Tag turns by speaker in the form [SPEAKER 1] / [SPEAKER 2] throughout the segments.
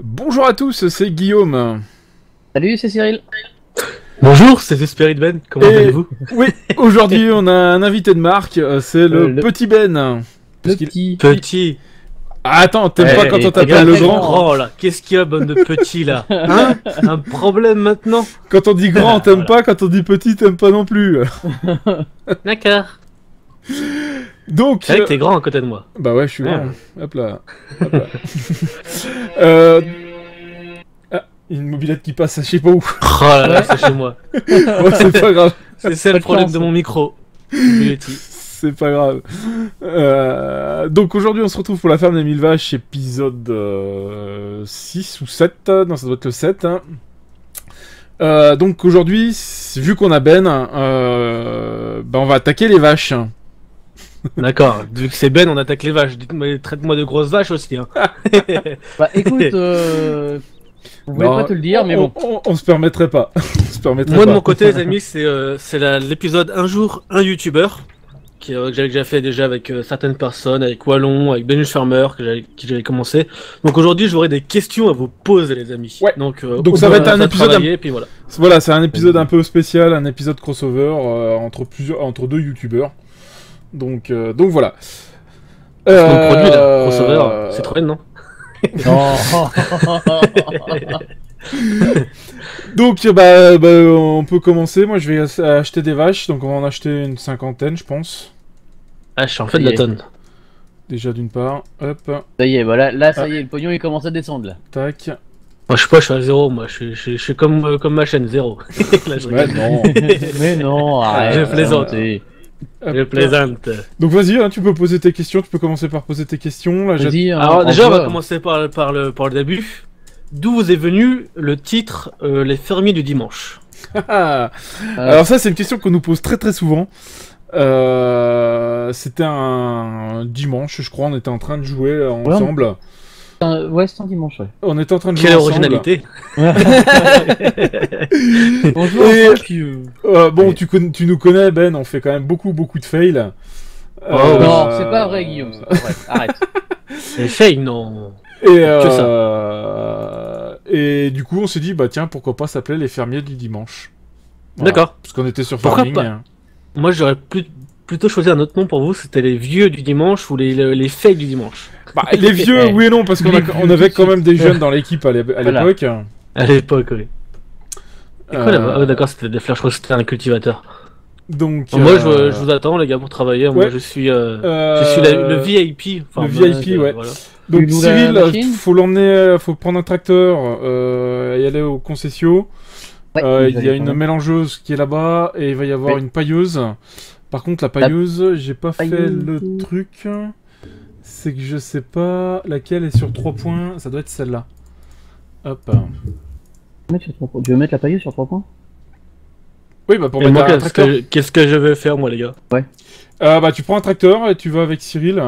[SPEAKER 1] Bonjour à tous, c'est Guillaume.
[SPEAKER 2] Salut, c'est Cyril.
[SPEAKER 3] Bonjour, c'est The Spirit Ben, comment allez-vous?
[SPEAKER 1] Oui, aujourd'hui on a un invité de marque, c'est le petit Ben.
[SPEAKER 2] Le petit.
[SPEAKER 3] Petit.
[SPEAKER 1] Ah, attends, t'aimes pas quand on t'appelle le grand?
[SPEAKER 3] Oh là, qu'est-ce qu'il y a, bande de petits là? Hein? Un problème maintenant?
[SPEAKER 1] Quand on dit grand, t'aimes pas, quand on dit petit, t'aimes pas non plus.
[SPEAKER 3] D'accord.
[SPEAKER 1] Donc...
[SPEAKER 3] C'est vrai que t'es grand à côté de moi.
[SPEAKER 1] Bah ouais, je suis grand. Hop là. Hop là. Ah, une mobilette qui passe, je sais pas où.
[SPEAKER 3] Oh là là, c'est chez moi.
[SPEAKER 1] Bon, c'est pas grave.
[SPEAKER 3] C'est ça le problème de mon micro.
[SPEAKER 1] C'est pas grave. Donc aujourd'hui on se retrouve pour la ferme des 1000 vaches, épisode 6 ou 7. Non, ça doit être le 7. Hein. Donc aujourd'hui, vu qu'on a Ben, bah on va attaquer les vaches.
[SPEAKER 3] D'accord, vu que c'est Ben, on attaque les vaches. Traite-moi de grosses vaches aussi. Hein.
[SPEAKER 2] Bah écoute, vous pouvez pas te le dire, mais bon.
[SPEAKER 1] On se permettrait pas. On se permettrait
[SPEAKER 3] Moi
[SPEAKER 1] pas.
[SPEAKER 3] de mon côté, les amis, c'est l'épisode Un jour, un youtubeur. Que j'avais déjà fait avec certaines personnes, avec Wallon, avec Benus Farmer, que j'avais commencé. Donc aujourd'hui, j'aurai des questions à vous poser, les amis.
[SPEAKER 1] Ouais.
[SPEAKER 3] Donc
[SPEAKER 1] ça va être un épisode.
[SPEAKER 3] Puis voilà.
[SPEAKER 1] Voilà, c'est un épisode un peu spécial, un épisode crossover entre deux youtubeurs. Donc voilà.
[SPEAKER 3] Parce qu'on produit là, crossover, c'est trop bien, non?
[SPEAKER 2] Non.
[SPEAKER 1] Donc on peut commencer. Moi je vais acheter des vaches, donc on va en acheter une cinquantaine, je pense.
[SPEAKER 3] Ah, je suis en fait de la tonne.
[SPEAKER 1] Déjà d'une part, hop,
[SPEAKER 2] Ça y est, voilà, là ça y est, le pognon il commence à descendre là.
[SPEAKER 1] tac.
[SPEAKER 3] Moi je sais pas, je suis à zéro, moi je suis comme ma chaîne, zéro. Là, je
[SPEAKER 1] Ouais,
[SPEAKER 3] rigole.
[SPEAKER 1] non.
[SPEAKER 2] Mais non, arrête.
[SPEAKER 3] Je plaisante.
[SPEAKER 1] Hop.
[SPEAKER 3] Je plaisante.
[SPEAKER 1] Donc vas-y, hein, tu peux poser tes questions. Tu peux commencer par poser tes questions. Là,
[SPEAKER 2] Vas-y, hein,
[SPEAKER 3] Alors déjà, on va
[SPEAKER 2] envoie.
[SPEAKER 3] commencer par le début. D'où vous est venu le titre Les fermiers du dimanche?
[SPEAKER 1] Alors ça, c'est une question qu'on nous pose très très souvent. C'était un dimanche, je crois. On était en train de jouer ensemble.
[SPEAKER 2] Ouais, c'est un dimanche, ouais.
[SPEAKER 1] On était en train de jouer
[SPEAKER 3] Quelle
[SPEAKER 1] ensemble.
[SPEAKER 3] originalité!
[SPEAKER 2] Bonjour,
[SPEAKER 1] Et-
[SPEAKER 2] puis,
[SPEAKER 1] Bon, tu nous connais, Ben. On fait quand même beaucoup de fails.
[SPEAKER 2] Non, c'est pas vrai, Guillaume, c'est pas vrai. Arrête.
[SPEAKER 3] Les fails, non!
[SPEAKER 1] Et du coup, on s'est dit, bah tiens, pourquoi pas s'appeler les fermiers du dimanche. Voilà.
[SPEAKER 3] D'accord.
[SPEAKER 1] Parce qu'on était sur
[SPEAKER 3] Pourquoi
[SPEAKER 1] Farming.
[SPEAKER 3] pas Moi j'aurais plutôt choisi un autre nom pour vous, c'était les vieux du dimanche ou les fails du dimanche.
[SPEAKER 1] Bah, les vieux, oui et non, parce on avait quand même des jeunes dans l'équipe à l'époque.
[SPEAKER 3] À l'époque, oui. C'est quoi là-bas? Ah, d'accord, c'était des fleurs, je crois que c'était un cultivateur.
[SPEAKER 1] Donc,
[SPEAKER 3] Bon, moi je vous attends les gars pour travailler, moi
[SPEAKER 1] ouais.
[SPEAKER 3] je suis le VIP. Enfin,
[SPEAKER 1] le VIP, ouais.
[SPEAKER 3] Voilà.
[SPEAKER 1] Donc
[SPEAKER 2] Tu loues la
[SPEAKER 1] Cyril,
[SPEAKER 2] machine
[SPEAKER 1] faut l'emmener, faut prendre un tracteur et aller au concession.
[SPEAKER 2] Ouais,
[SPEAKER 1] Il y a une mélangeuse qui est là-bas et il va y avoir
[SPEAKER 2] Ouais.
[SPEAKER 1] une pailleuse. Par contre, la pailleuse, j'ai pas fait
[SPEAKER 2] pailleuse.
[SPEAKER 1] le truc. C'est que je sais pas laquelle est sur 3 points. Ça doit être celle-là. Hop.
[SPEAKER 2] Tu veux mettre la pailleuse sur 3 points?
[SPEAKER 1] Oui, bah pour
[SPEAKER 3] Et
[SPEAKER 1] mettre
[SPEAKER 3] moi,
[SPEAKER 1] un tracteur.
[SPEAKER 3] qu'est-ce que je vais faire moi les gars?
[SPEAKER 1] Bah tu prends un tracteur et tu vas avec Cyril.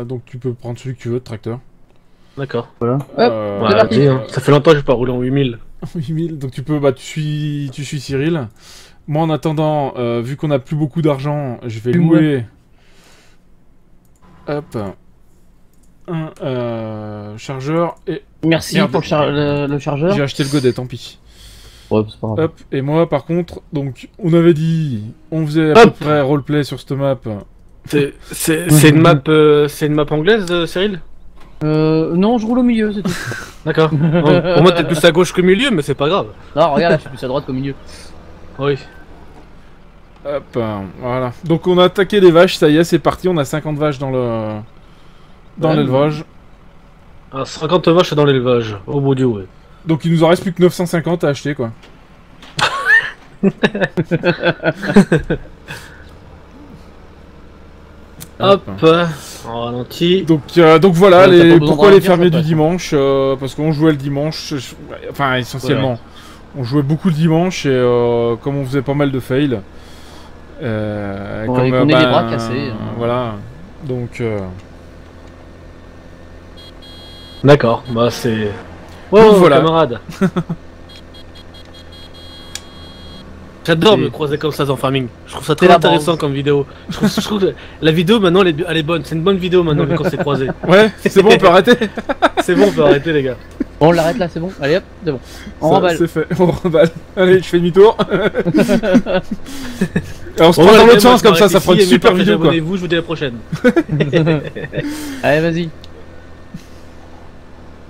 [SPEAKER 1] Donc tu peux prendre celui que tu veux de tracteur.
[SPEAKER 3] D'accord.
[SPEAKER 2] Voilà. Hop,
[SPEAKER 3] Ouais,
[SPEAKER 2] parti.
[SPEAKER 3] dis, hein. Ça fait longtemps que je pas roulé en 8000.
[SPEAKER 1] 8000, donc tu peux, bah tu suis Cyril. Moi en attendant, vu qu'on a plus beaucoup d'argent, je vais louer. Hop. Un chargeur et
[SPEAKER 2] Merci
[SPEAKER 1] Merde.
[SPEAKER 2] pour le chargeur.
[SPEAKER 1] j'ai acheté le godet, tant pis.
[SPEAKER 2] Ouais, c'est pas grave.
[SPEAKER 1] Hop, et moi par contre, donc on avait dit, on faisait à peu
[SPEAKER 3] Hop.
[SPEAKER 1] près roleplay sur cette map.
[SPEAKER 3] C'est une map anglaise, Cyril?
[SPEAKER 2] Non, je roule au milieu, c'est tout.
[SPEAKER 3] D'accord. Bon, pour moi t'es plus à gauche qu'au milieu, mais c'est pas grave.
[SPEAKER 2] Non, regarde, là, je suis plus à droite qu'au milieu.
[SPEAKER 3] Oui.
[SPEAKER 1] Hop, voilà. Donc on a attaqué les vaches, ça y est, c'est parti, on a 50 vaches dans
[SPEAKER 3] Ouais.
[SPEAKER 1] l'élevage.
[SPEAKER 3] Alors 50 vaches dans l'élevage, au bout du ouais.
[SPEAKER 1] Donc il nous en reste plus que 950 à acheter, quoi.
[SPEAKER 3] Hop, en ralenti.
[SPEAKER 1] Donc voilà,
[SPEAKER 2] Ouais, t'as pas besoin
[SPEAKER 1] pourquoi
[SPEAKER 2] de
[SPEAKER 1] les
[SPEAKER 2] dire,
[SPEAKER 1] fermiers
[SPEAKER 2] ça
[SPEAKER 1] du
[SPEAKER 2] passe.
[SPEAKER 1] dimanche parce qu'on jouait le dimanche, enfin essentiellement. On jouait beaucoup le dimanche et comme on faisait pas mal de fails.
[SPEAKER 2] On connaît les bras cassés, hein.
[SPEAKER 1] Voilà, donc...
[SPEAKER 3] D'accord, bah c'est...
[SPEAKER 1] Donc
[SPEAKER 3] Oh,
[SPEAKER 1] voilà.
[SPEAKER 3] camarade. J'adore
[SPEAKER 2] C'est-
[SPEAKER 3] me croiser comme ça dans Farming. Je trouve ça très
[SPEAKER 2] C'est la
[SPEAKER 3] intéressant
[SPEAKER 2] base.
[SPEAKER 3] comme vidéo. Je trouve que la vidéo maintenant elle est bonne. C'est une bonne vidéo maintenant quand c'est croisé.
[SPEAKER 1] Ouais, c'est bon, on peut arrêter.
[SPEAKER 3] C'est bon, on peut arrêter les gars.
[SPEAKER 2] Bon, on l'arrête là, c'est bon. Allez hop, c'est bon. On
[SPEAKER 1] Ça,
[SPEAKER 2] remballe.
[SPEAKER 1] C'est fait, on remballe. Allez, je fais demi-tour. Alors, on se
[SPEAKER 3] Bon,
[SPEAKER 1] prend dans
[SPEAKER 3] les
[SPEAKER 1] l'autre
[SPEAKER 3] gars,
[SPEAKER 1] sens,
[SPEAKER 3] moi,
[SPEAKER 1] comme ça
[SPEAKER 3] je
[SPEAKER 1] fera une
[SPEAKER 3] m'arrête ici,
[SPEAKER 1] super
[SPEAKER 3] aimez,
[SPEAKER 1] vidéo, quoi.
[SPEAKER 3] Abonnez-vous, je vous dis à la prochaine.
[SPEAKER 2] Allez, vas-y.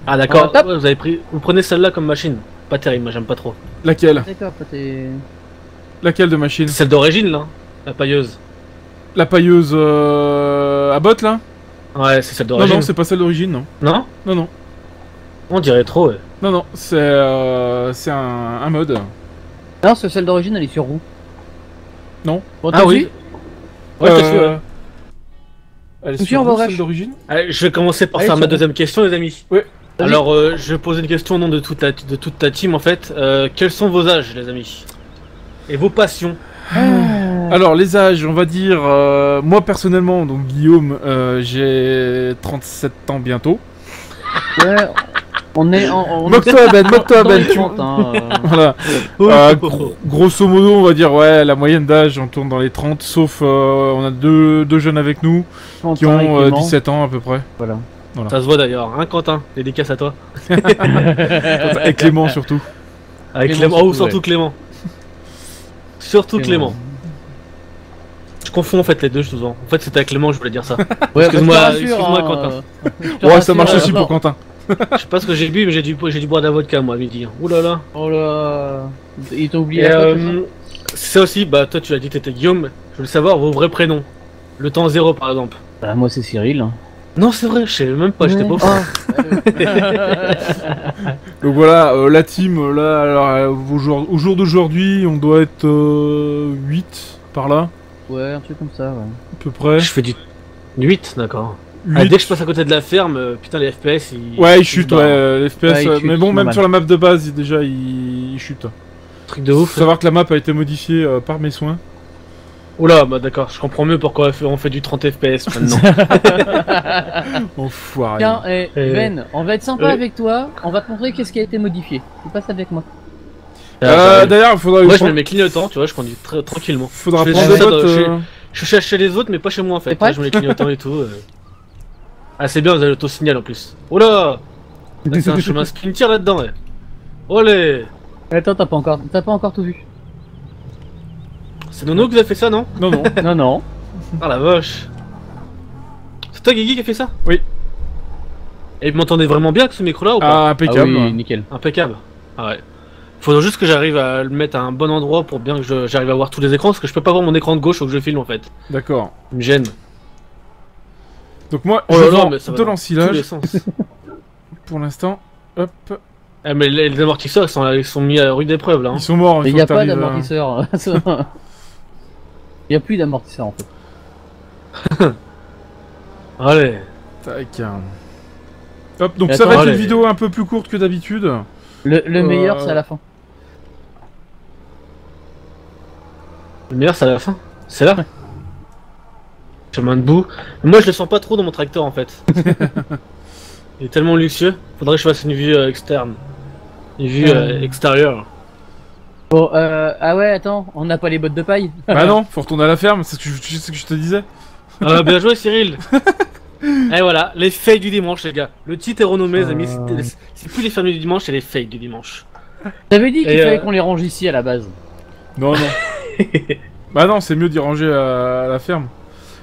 [SPEAKER 3] Ah d'accord,
[SPEAKER 2] Top.
[SPEAKER 3] ouais, vous prenez celle-là comme machine. Pas terrible, moi j'aime pas trop.
[SPEAKER 1] Laquelle?
[SPEAKER 2] D'accord, toi t'es.
[SPEAKER 1] Laquelle de machine?
[SPEAKER 3] Celle d'origine là, la pailleuse.
[SPEAKER 1] La pailleuse à botte, là?
[SPEAKER 3] Ouais, c'est celle
[SPEAKER 1] Non,
[SPEAKER 3] d'origine.
[SPEAKER 1] non, c'est pas celle d'origine, non.
[SPEAKER 3] Non,
[SPEAKER 1] Non, non.
[SPEAKER 3] on dirait trop, ouais.
[SPEAKER 1] Non, non, c'est un mode.
[SPEAKER 2] Non, c'est celle d'origine, elle est sur roue.
[SPEAKER 1] Non.
[SPEAKER 2] Bon,
[SPEAKER 3] Ah
[SPEAKER 2] t'as
[SPEAKER 3] oui.
[SPEAKER 2] vu
[SPEAKER 3] Ouais, je te suis, ouais.
[SPEAKER 1] Elle est
[SPEAKER 2] Tout de suite,
[SPEAKER 1] sur
[SPEAKER 2] on va au
[SPEAKER 1] celle
[SPEAKER 2] rush.
[SPEAKER 1] d'origine?
[SPEAKER 3] Allez, je vais commencer par
[SPEAKER 2] Allez,
[SPEAKER 3] faire
[SPEAKER 2] c'est
[SPEAKER 3] ma
[SPEAKER 2] bon.
[SPEAKER 3] deuxième question, les amis.
[SPEAKER 1] Ouais.
[SPEAKER 2] Vas-y.
[SPEAKER 3] Alors, je vais poser une question au nom de toute ta team en fait. Quels sont vos âges, les amis? Et vos passions?
[SPEAKER 1] Alors, les âges, on va dire... moi, personnellement, donc Guillaume, j'ai 37 ans bientôt.
[SPEAKER 2] Ouais, on est en.
[SPEAKER 1] Moque-toi, Ben, moque-toi,
[SPEAKER 2] dans
[SPEAKER 1] Ben.
[SPEAKER 2] les
[SPEAKER 1] tu-
[SPEAKER 2] 30, hein,
[SPEAKER 1] Voilà.
[SPEAKER 3] Oh,
[SPEAKER 1] Grosso modo, on va dire, ouais, la moyenne d'âge, on tourne dans les 30, sauf on a deux jeunes avec nous qui
[SPEAKER 2] Quentin et
[SPEAKER 1] ont
[SPEAKER 2] Clément.
[SPEAKER 1] 17 ans à peu près.
[SPEAKER 2] Voilà.
[SPEAKER 3] Ça se voit d'ailleurs, hein, Quentin? Dédicace à toi.
[SPEAKER 1] Et Clément surtout.
[SPEAKER 3] Avec
[SPEAKER 2] Clément
[SPEAKER 3] Clément, oh,
[SPEAKER 2] surtout,
[SPEAKER 3] surtout Clément. Surtout Clément. Je confonds en fait les deux souvent. En fait, c'était avec Clément que je voulais dire ça.
[SPEAKER 2] Ouais,
[SPEAKER 3] Excuse-moi,
[SPEAKER 2] bah, je te rassure,
[SPEAKER 3] excuse-moi,
[SPEAKER 2] hein,
[SPEAKER 3] Quentin.
[SPEAKER 2] je te
[SPEAKER 1] Ouais, ça
[SPEAKER 2] rassure,
[SPEAKER 1] marche aussi
[SPEAKER 2] non.
[SPEAKER 1] pour Quentin.
[SPEAKER 3] Je sais pas ce que j'ai bu, mais j'ai dû boire de la vodka moi à midi. Ouh là là.
[SPEAKER 2] Oh là. Il t'a oublié
[SPEAKER 3] Et
[SPEAKER 2] la faute, c'est ça
[SPEAKER 3] c'est ça aussi, bah toi tu as dit que t'étais Guillaume. Je voulais savoir vos vrais prénoms. Le temps zéro par exemple.
[SPEAKER 2] Bah, moi c'est Cyril.
[SPEAKER 3] Non, c'est vrai, je sais même pas, j'étais
[SPEAKER 2] Ouais.
[SPEAKER 3] pas au
[SPEAKER 1] Donc voilà, la team, là, alors, au jour d'aujourd'hui, on doit être 8 par là,
[SPEAKER 2] Ouais, un truc comme ça, ouais.
[SPEAKER 1] à peu près.
[SPEAKER 3] Je fais du 8, d'accord.
[SPEAKER 1] 8.
[SPEAKER 3] Ah, dès que je passe à côté de la ferme, putain les FPS ils.
[SPEAKER 1] Ouais, il
[SPEAKER 3] ils
[SPEAKER 1] chute,
[SPEAKER 3] se barrent.
[SPEAKER 1] ouais, les FPS.
[SPEAKER 2] Ouais, il chute,
[SPEAKER 1] mais bon,
[SPEAKER 2] c'est
[SPEAKER 1] même
[SPEAKER 2] normal.
[SPEAKER 1] sur la map de base, déjà, il chute.
[SPEAKER 3] Truc de
[SPEAKER 1] Faut
[SPEAKER 3] ouf.
[SPEAKER 1] savoir que la map a été modifiée par mes soins.
[SPEAKER 3] Oula, bah d'accord, je comprends mieux pourquoi on fait du 30 FPS maintenant.
[SPEAKER 1] Enfoiré.
[SPEAKER 2] Tiens, Ben, on va être sympa
[SPEAKER 3] Ouais.
[SPEAKER 2] avec toi, on va te montrer qu'est-ce qui a été modifié. Tu passes avec moi.
[SPEAKER 1] D'ailleurs, il faudra,
[SPEAKER 3] Moi je mets mes clignotants, tu vois, je conduis tranquillement.
[SPEAKER 1] faudra
[SPEAKER 3] je fais
[SPEAKER 1] prendre des
[SPEAKER 3] ça
[SPEAKER 1] bottes.
[SPEAKER 3] Je cherche chez les autres, mais pas chez moi en fait.
[SPEAKER 2] T'es prêt
[SPEAKER 3] Là, je mets les clignotants et tout. Ah, c'est bien, vous avez l'auto-signal en plus. Oula, là, c'est un chemin sprinter là-dedans, ouais. Olé.
[SPEAKER 2] Attends, t'as pas encore tout vu.
[SPEAKER 3] C'est Nono qui vous a fait ça, non?
[SPEAKER 1] Non, non.
[SPEAKER 2] Non, non.
[SPEAKER 3] Ah la vache. C'est toi, Guigui, qui a fait ça?
[SPEAKER 1] Oui.
[SPEAKER 3] Et vous m'entendez vraiment bien avec ce micro-là ou pas?
[SPEAKER 1] Ah,
[SPEAKER 2] Ah
[SPEAKER 1] impeccable.
[SPEAKER 2] oui, nickel.
[SPEAKER 3] Impeccable. Ah ouais. Faudrait juste que j'arrive à le mettre à un bon endroit pour bien que j'arrive à voir tous les écrans, parce que je peux pas voir mon écran de gauche où je filme en fait.
[SPEAKER 1] D'accord.
[SPEAKER 3] Il me gêne.
[SPEAKER 1] Donc moi,
[SPEAKER 3] Oh
[SPEAKER 1] je
[SPEAKER 3] là là,
[SPEAKER 1] vends
[SPEAKER 3] mais ça va
[SPEAKER 1] de
[SPEAKER 3] dans tous les
[SPEAKER 1] l'ensilage
[SPEAKER 3] sens.
[SPEAKER 1] pour l'instant. Hop.
[SPEAKER 3] Ah, mais les amortisseurs ils sont mis à rude épreuve là. Hein.
[SPEAKER 1] Ils sont morts.
[SPEAKER 2] Mais
[SPEAKER 1] il
[SPEAKER 2] il
[SPEAKER 1] faut
[SPEAKER 2] y a
[SPEAKER 1] que
[SPEAKER 2] pas
[SPEAKER 1] t'arrives à-
[SPEAKER 2] d'amortisseur. Il y a plus d'amortisseur en fait.
[SPEAKER 3] Allez.
[SPEAKER 1] Tac. Hop, donc
[SPEAKER 2] Et
[SPEAKER 1] ça va
[SPEAKER 2] attends,
[SPEAKER 1] être une
[SPEAKER 3] allez.
[SPEAKER 1] vidéo un peu plus courte que d'habitude.
[SPEAKER 2] Le meilleur, c'est à la fin.
[SPEAKER 3] Le meilleur c'est à la fin. C'est là. Chemin de bout. Moi je le sens pas trop dans mon tracteur en fait. Il est tellement luxueux. Faudrait que je fasse une vue externe. Une vue extérieure.
[SPEAKER 2] Bon, ah ouais, attends, on n'a pas les bottes de paille.
[SPEAKER 1] Bah non, faut retourner à la ferme, c'est ce que je te disais.
[SPEAKER 3] Ah, bien joué Cyril. Et voilà, les fails du dimanche les gars. Le titre est renommé les amis. C'est plus les fermiers du dimanche, c'est les fails du dimanche.
[SPEAKER 2] T'avais dit qu'il
[SPEAKER 3] Et,
[SPEAKER 2] fallait qu'on les range ici à la base.
[SPEAKER 1] Non, non. Bah non, c'est mieux d'y ranger à la ferme.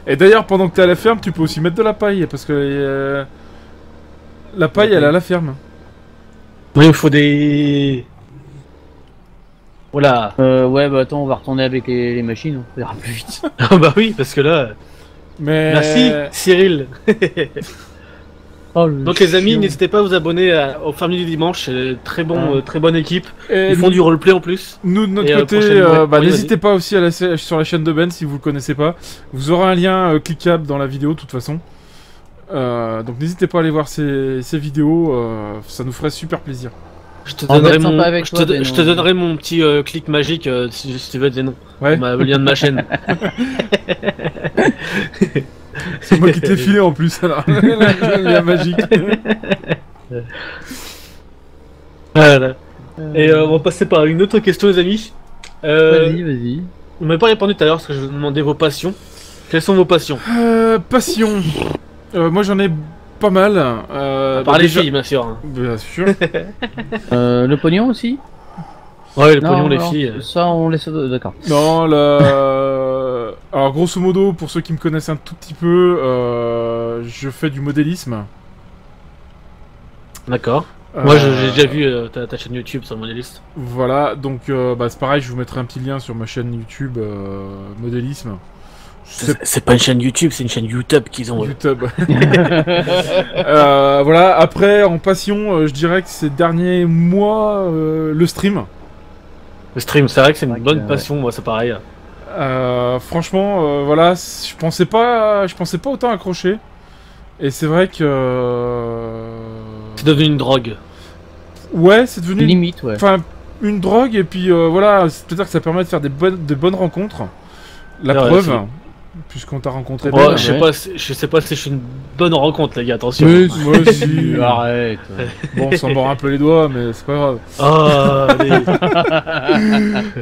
[SPEAKER 1] Et d'ailleurs, pendant que t'es à la ferme, tu peux aussi mettre de la paille, parce que la paille, elle est à la ferme.
[SPEAKER 3] Oui, il me faut des... Voilà.
[SPEAKER 2] Ouais, bah attends, on va retourner avec les machines, on ira plus vite.
[SPEAKER 3] Ah bah oui, parce que là...
[SPEAKER 1] Mais...
[SPEAKER 3] Merci Cyril.
[SPEAKER 2] Oh, le
[SPEAKER 3] Donc les amis,
[SPEAKER 2] chiant.
[SPEAKER 3] n'hésitez pas à vous abonner au Fermier du Dimanche, c'est très bon, très bonne équipe.
[SPEAKER 1] Et
[SPEAKER 3] Ils font du roleplay en plus.
[SPEAKER 1] nous, de notre
[SPEAKER 3] Et,
[SPEAKER 1] côté,
[SPEAKER 3] prochainement, ouais. Oui,
[SPEAKER 1] n'hésitez pas aussi à sur la chaîne de Ben si vous le connaissez pas. Vous aurez un lien cliquable dans la vidéo, de toute façon. Donc n'hésitez pas à aller voir ces vidéos, ça nous ferait super plaisir.
[SPEAKER 3] Je te
[SPEAKER 2] On va
[SPEAKER 3] donnerai
[SPEAKER 2] être sympa
[SPEAKER 3] mon,
[SPEAKER 2] avec
[SPEAKER 3] je
[SPEAKER 2] toi,
[SPEAKER 3] te,
[SPEAKER 2] Beno.
[SPEAKER 3] je te donnerai mon petit clic magique si tu veux Zénon.
[SPEAKER 1] Ouais,
[SPEAKER 3] Le lien de ma chaîne.
[SPEAKER 1] c'est moi qui te l'ai filé en plus, alors. Le lien magique.
[SPEAKER 3] Voilà. Et on va passer par une autre question les amis.
[SPEAKER 2] Vas-y, vas-y.
[SPEAKER 3] Vous m'avez pas répondu tout à l'heure parce que je vous demandais vos passions. Quelles sont vos passions?
[SPEAKER 1] Passion. Moi j'en ai pas mal.
[SPEAKER 3] Par les filles, bien sûr. Hein.
[SPEAKER 1] Bien sûr.
[SPEAKER 2] Le pognon aussi?
[SPEAKER 3] Ouais, le
[SPEAKER 2] Non,
[SPEAKER 3] pognon, les
[SPEAKER 2] non,
[SPEAKER 3] filles.
[SPEAKER 2] Ça, on laisse. D'accord.
[SPEAKER 1] Non, alors grosso modo, pour ceux qui me connaissent un tout petit peu, je fais du modélisme.
[SPEAKER 3] D'accord. Moi, j'ai déjà vu ta chaîne YouTube sur le modéliste.
[SPEAKER 1] Voilà, donc c'est pareil, je vous mettrai un petit lien sur ma chaîne YouTube modélisme.
[SPEAKER 3] C'est pas une chaîne YouTube, c'est une chaîne YouTube qu'ils ont.
[SPEAKER 1] YouTube. Voilà, après, en passion, je dirais que ces derniers mois, le stream.
[SPEAKER 3] Le stream, c'est vrai que c'est une
[SPEAKER 2] Ouais,
[SPEAKER 3] bonne passion, moi, c'est pareil.
[SPEAKER 1] Franchement, voilà, je pensais pas autant accrocher. Et c'est vrai que...
[SPEAKER 3] C'est devenu une drogue.
[SPEAKER 1] Ouais, c'est devenu...
[SPEAKER 2] Limite, ouais.
[SPEAKER 1] Enfin, une drogue, et puis voilà, c'est-à-dire que ça permet de faire de bonnes rencontres. La
[SPEAKER 3] Ouais,
[SPEAKER 1] preuve,
[SPEAKER 3] c'est-
[SPEAKER 1] puisqu'on t'a rencontré.
[SPEAKER 3] Moi,
[SPEAKER 1] Ben.
[SPEAKER 3] je sais pas si je suis une bonne rencontre, les gars, attention.
[SPEAKER 1] Mais moi aussi.
[SPEAKER 2] Arrête.
[SPEAKER 1] Bon, on s'en mord un peu les doigts, mais c'est pas grave.
[SPEAKER 3] Ah, allez.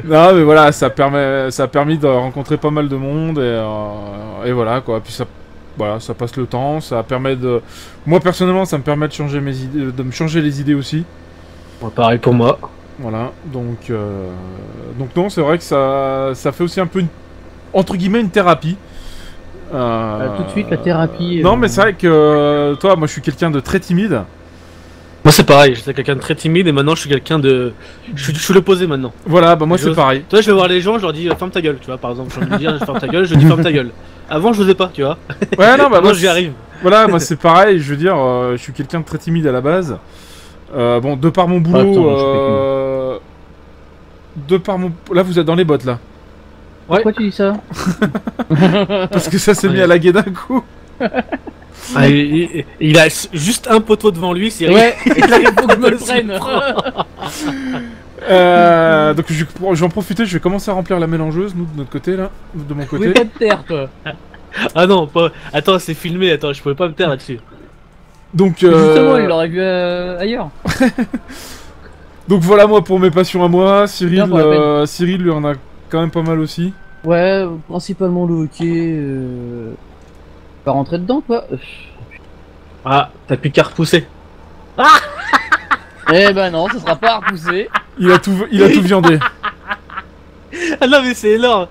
[SPEAKER 1] Non, mais voilà, ça a permis de rencontrer pas mal de monde, et voilà, quoi. Puis voilà, ça passe le temps, ça permet de... Moi, personnellement, ça me permet de changer mes idées, de me changer les idées aussi.
[SPEAKER 3] Ouais, pareil pour moi.
[SPEAKER 1] Voilà, donc non, c'est vrai que ça fait aussi un peu entre guillemets une thérapie.
[SPEAKER 2] Tout de suite, la thérapie.
[SPEAKER 1] Non, mais c'est vrai que toi, moi, je suis quelqu'un de très timide.
[SPEAKER 3] Moi, c'est pareil, j'étais quelqu'un de très timide et maintenant je suis quelqu'un de. Je suis l'opposé maintenant.
[SPEAKER 1] Voilà, bah moi c'est pareil.
[SPEAKER 3] Toi, je vais voir les gens, je leur dis ferme ta gueule, tu vois, par exemple. Je vais me dire ferme ta gueule, je dis ferme ta gueule. Avant, je n'osais pas, tu vois.
[SPEAKER 1] Ouais, non, bah moi
[SPEAKER 3] j'y arrive.
[SPEAKER 1] Voilà, moi c'est pareil, je veux dire, je suis quelqu'un de très timide à la base. Bon, de par mon boulot. De par mon. Là, vous êtes dans les bottes là.
[SPEAKER 3] Ouais.
[SPEAKER 2] Pourquoi tu dis ça?
[SPEAKER 1] Parce que ça s'est mis à laguer d'un coup.
[SPEAKER 3] Ah, il a juste un poteau devant lui, c'est
[SPEAKER 2] Ouais, il faut que je me le prenne.
[SPEAKER 1] Donc je vais en profiter, je vais commencer à remplir la mélangeuse, nous de notre côté là, de mon côté.
[SPEAKER 2] Oui, pas de terre, toi.
[SPEAKER 3] Ah non, pas. Attends, c'est filmé, attends, je pouvais pas me taire là-dessus.
[SPEAKER 1] Donc
[SPEAKER 2] Justement, il l'aurait vu ailleurs.
[SPEAKER 1] Donc voilà moi pour mes passions à moi, Cyril,
[SPEAKER 2] Bien, pour la
[SPEAKER 1] Cyril lui en a quand même pas mal aussi.
[SPEAKER 2] Ouais, principalement le hockey. Pas rentrer dedans, quoi.
[SPEAKER 3] Ah, t'as plus qu'à repousser.
[SPEAKER 2] Eh ben non, ça sera pas à repousser.
[SPEAKER 1] Il a tout viandé.
[SPEAKER 3] Ah non, mais c'est énorme.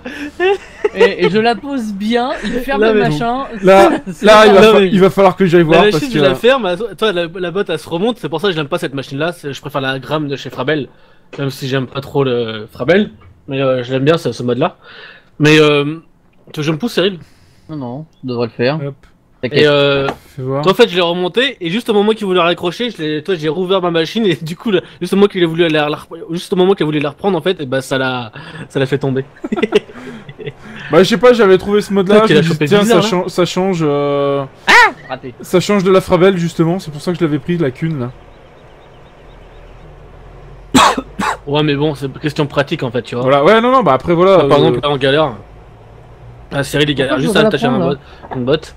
[SPEAKER 2] Et je la pose bien, il ferme
[SPEAKER 3] Là,
[SPEAKER 2] le
[SPEAKER 3] mais
[SPEAKER 2] machin.
[SPEAKER 1] Là,
[SPEAKER 2] ça.
[SPEAKER 1] il va falloir que j'aille voir
[SPEAKER 3] La
[SPEAKER 1] parce
[SPEAKER 3] machine,
[SPEAKER 1] que
[SPEAKER 3] je la ferme, toi, la botte, elle se remonte, c'est pour ça que je n'aime pas cette machine-là, je préfère la Gramme de chez Frabel, même si j'aime pas trop le Frabel, mais je l'aime bien, ce mode-là. Mais, tu veux que je me pousse, Cyril?
[SPEAKER 2] Non, non, ça devrait le faire.
[SPEAKER 1] Hop,
[SPEAKER 3] Et
[SPEAKER 1] fais voir.
[SPEAKER 3] toi, en fait, je l'ai remonté, et juste au moment qu'il voulait la raccrocher, j'ai rouvert ma machine, et du coup, juste au moment qu'il a voulu juste au moment qu'il a voulu la reprendre, en fait, et bah, ça l'a fait tomber.
[SPEAKER 1] Bah je sais pas, j'avais trouvé ce mode là,
[SPEAKER 3] Toi,
[SPEAKER 1] je
[SPEAKER 3] tu
[SPEAKER 1] me
[SPEAKER 3] l'as
[SPEAKER 1] dis,
[SPEAKER 3] chopé
[SPEAKER 1] tiens
[SPEAKER 3] bizarre,
[SPEAKER 1] ça change
[SPEAKER 2] Raté.
[SPEAKER 1] ça change de la Frabel justement, c'est pour ça que je l'avais pris la cune là.
[SPEAKER 3] Ouais, mais bon, c'est une question pratique, en fait, tu vois.
[SPEAKER 1] Voilà, ouais non bah après voilà.
[SPEAKER 3] Par exemple, là, en galère. Ah, Cyril, il galère
[SPEAKER 2] Pourquoi
[SPEAKER 3] juste
[SPEAKER 2] je
[SPEAKER 3] à
[SPEAKER 2] dois
[SPEAKER 3] attacher
[SPEAKER 2] la prendre,
[SPEAKER 3] une botte.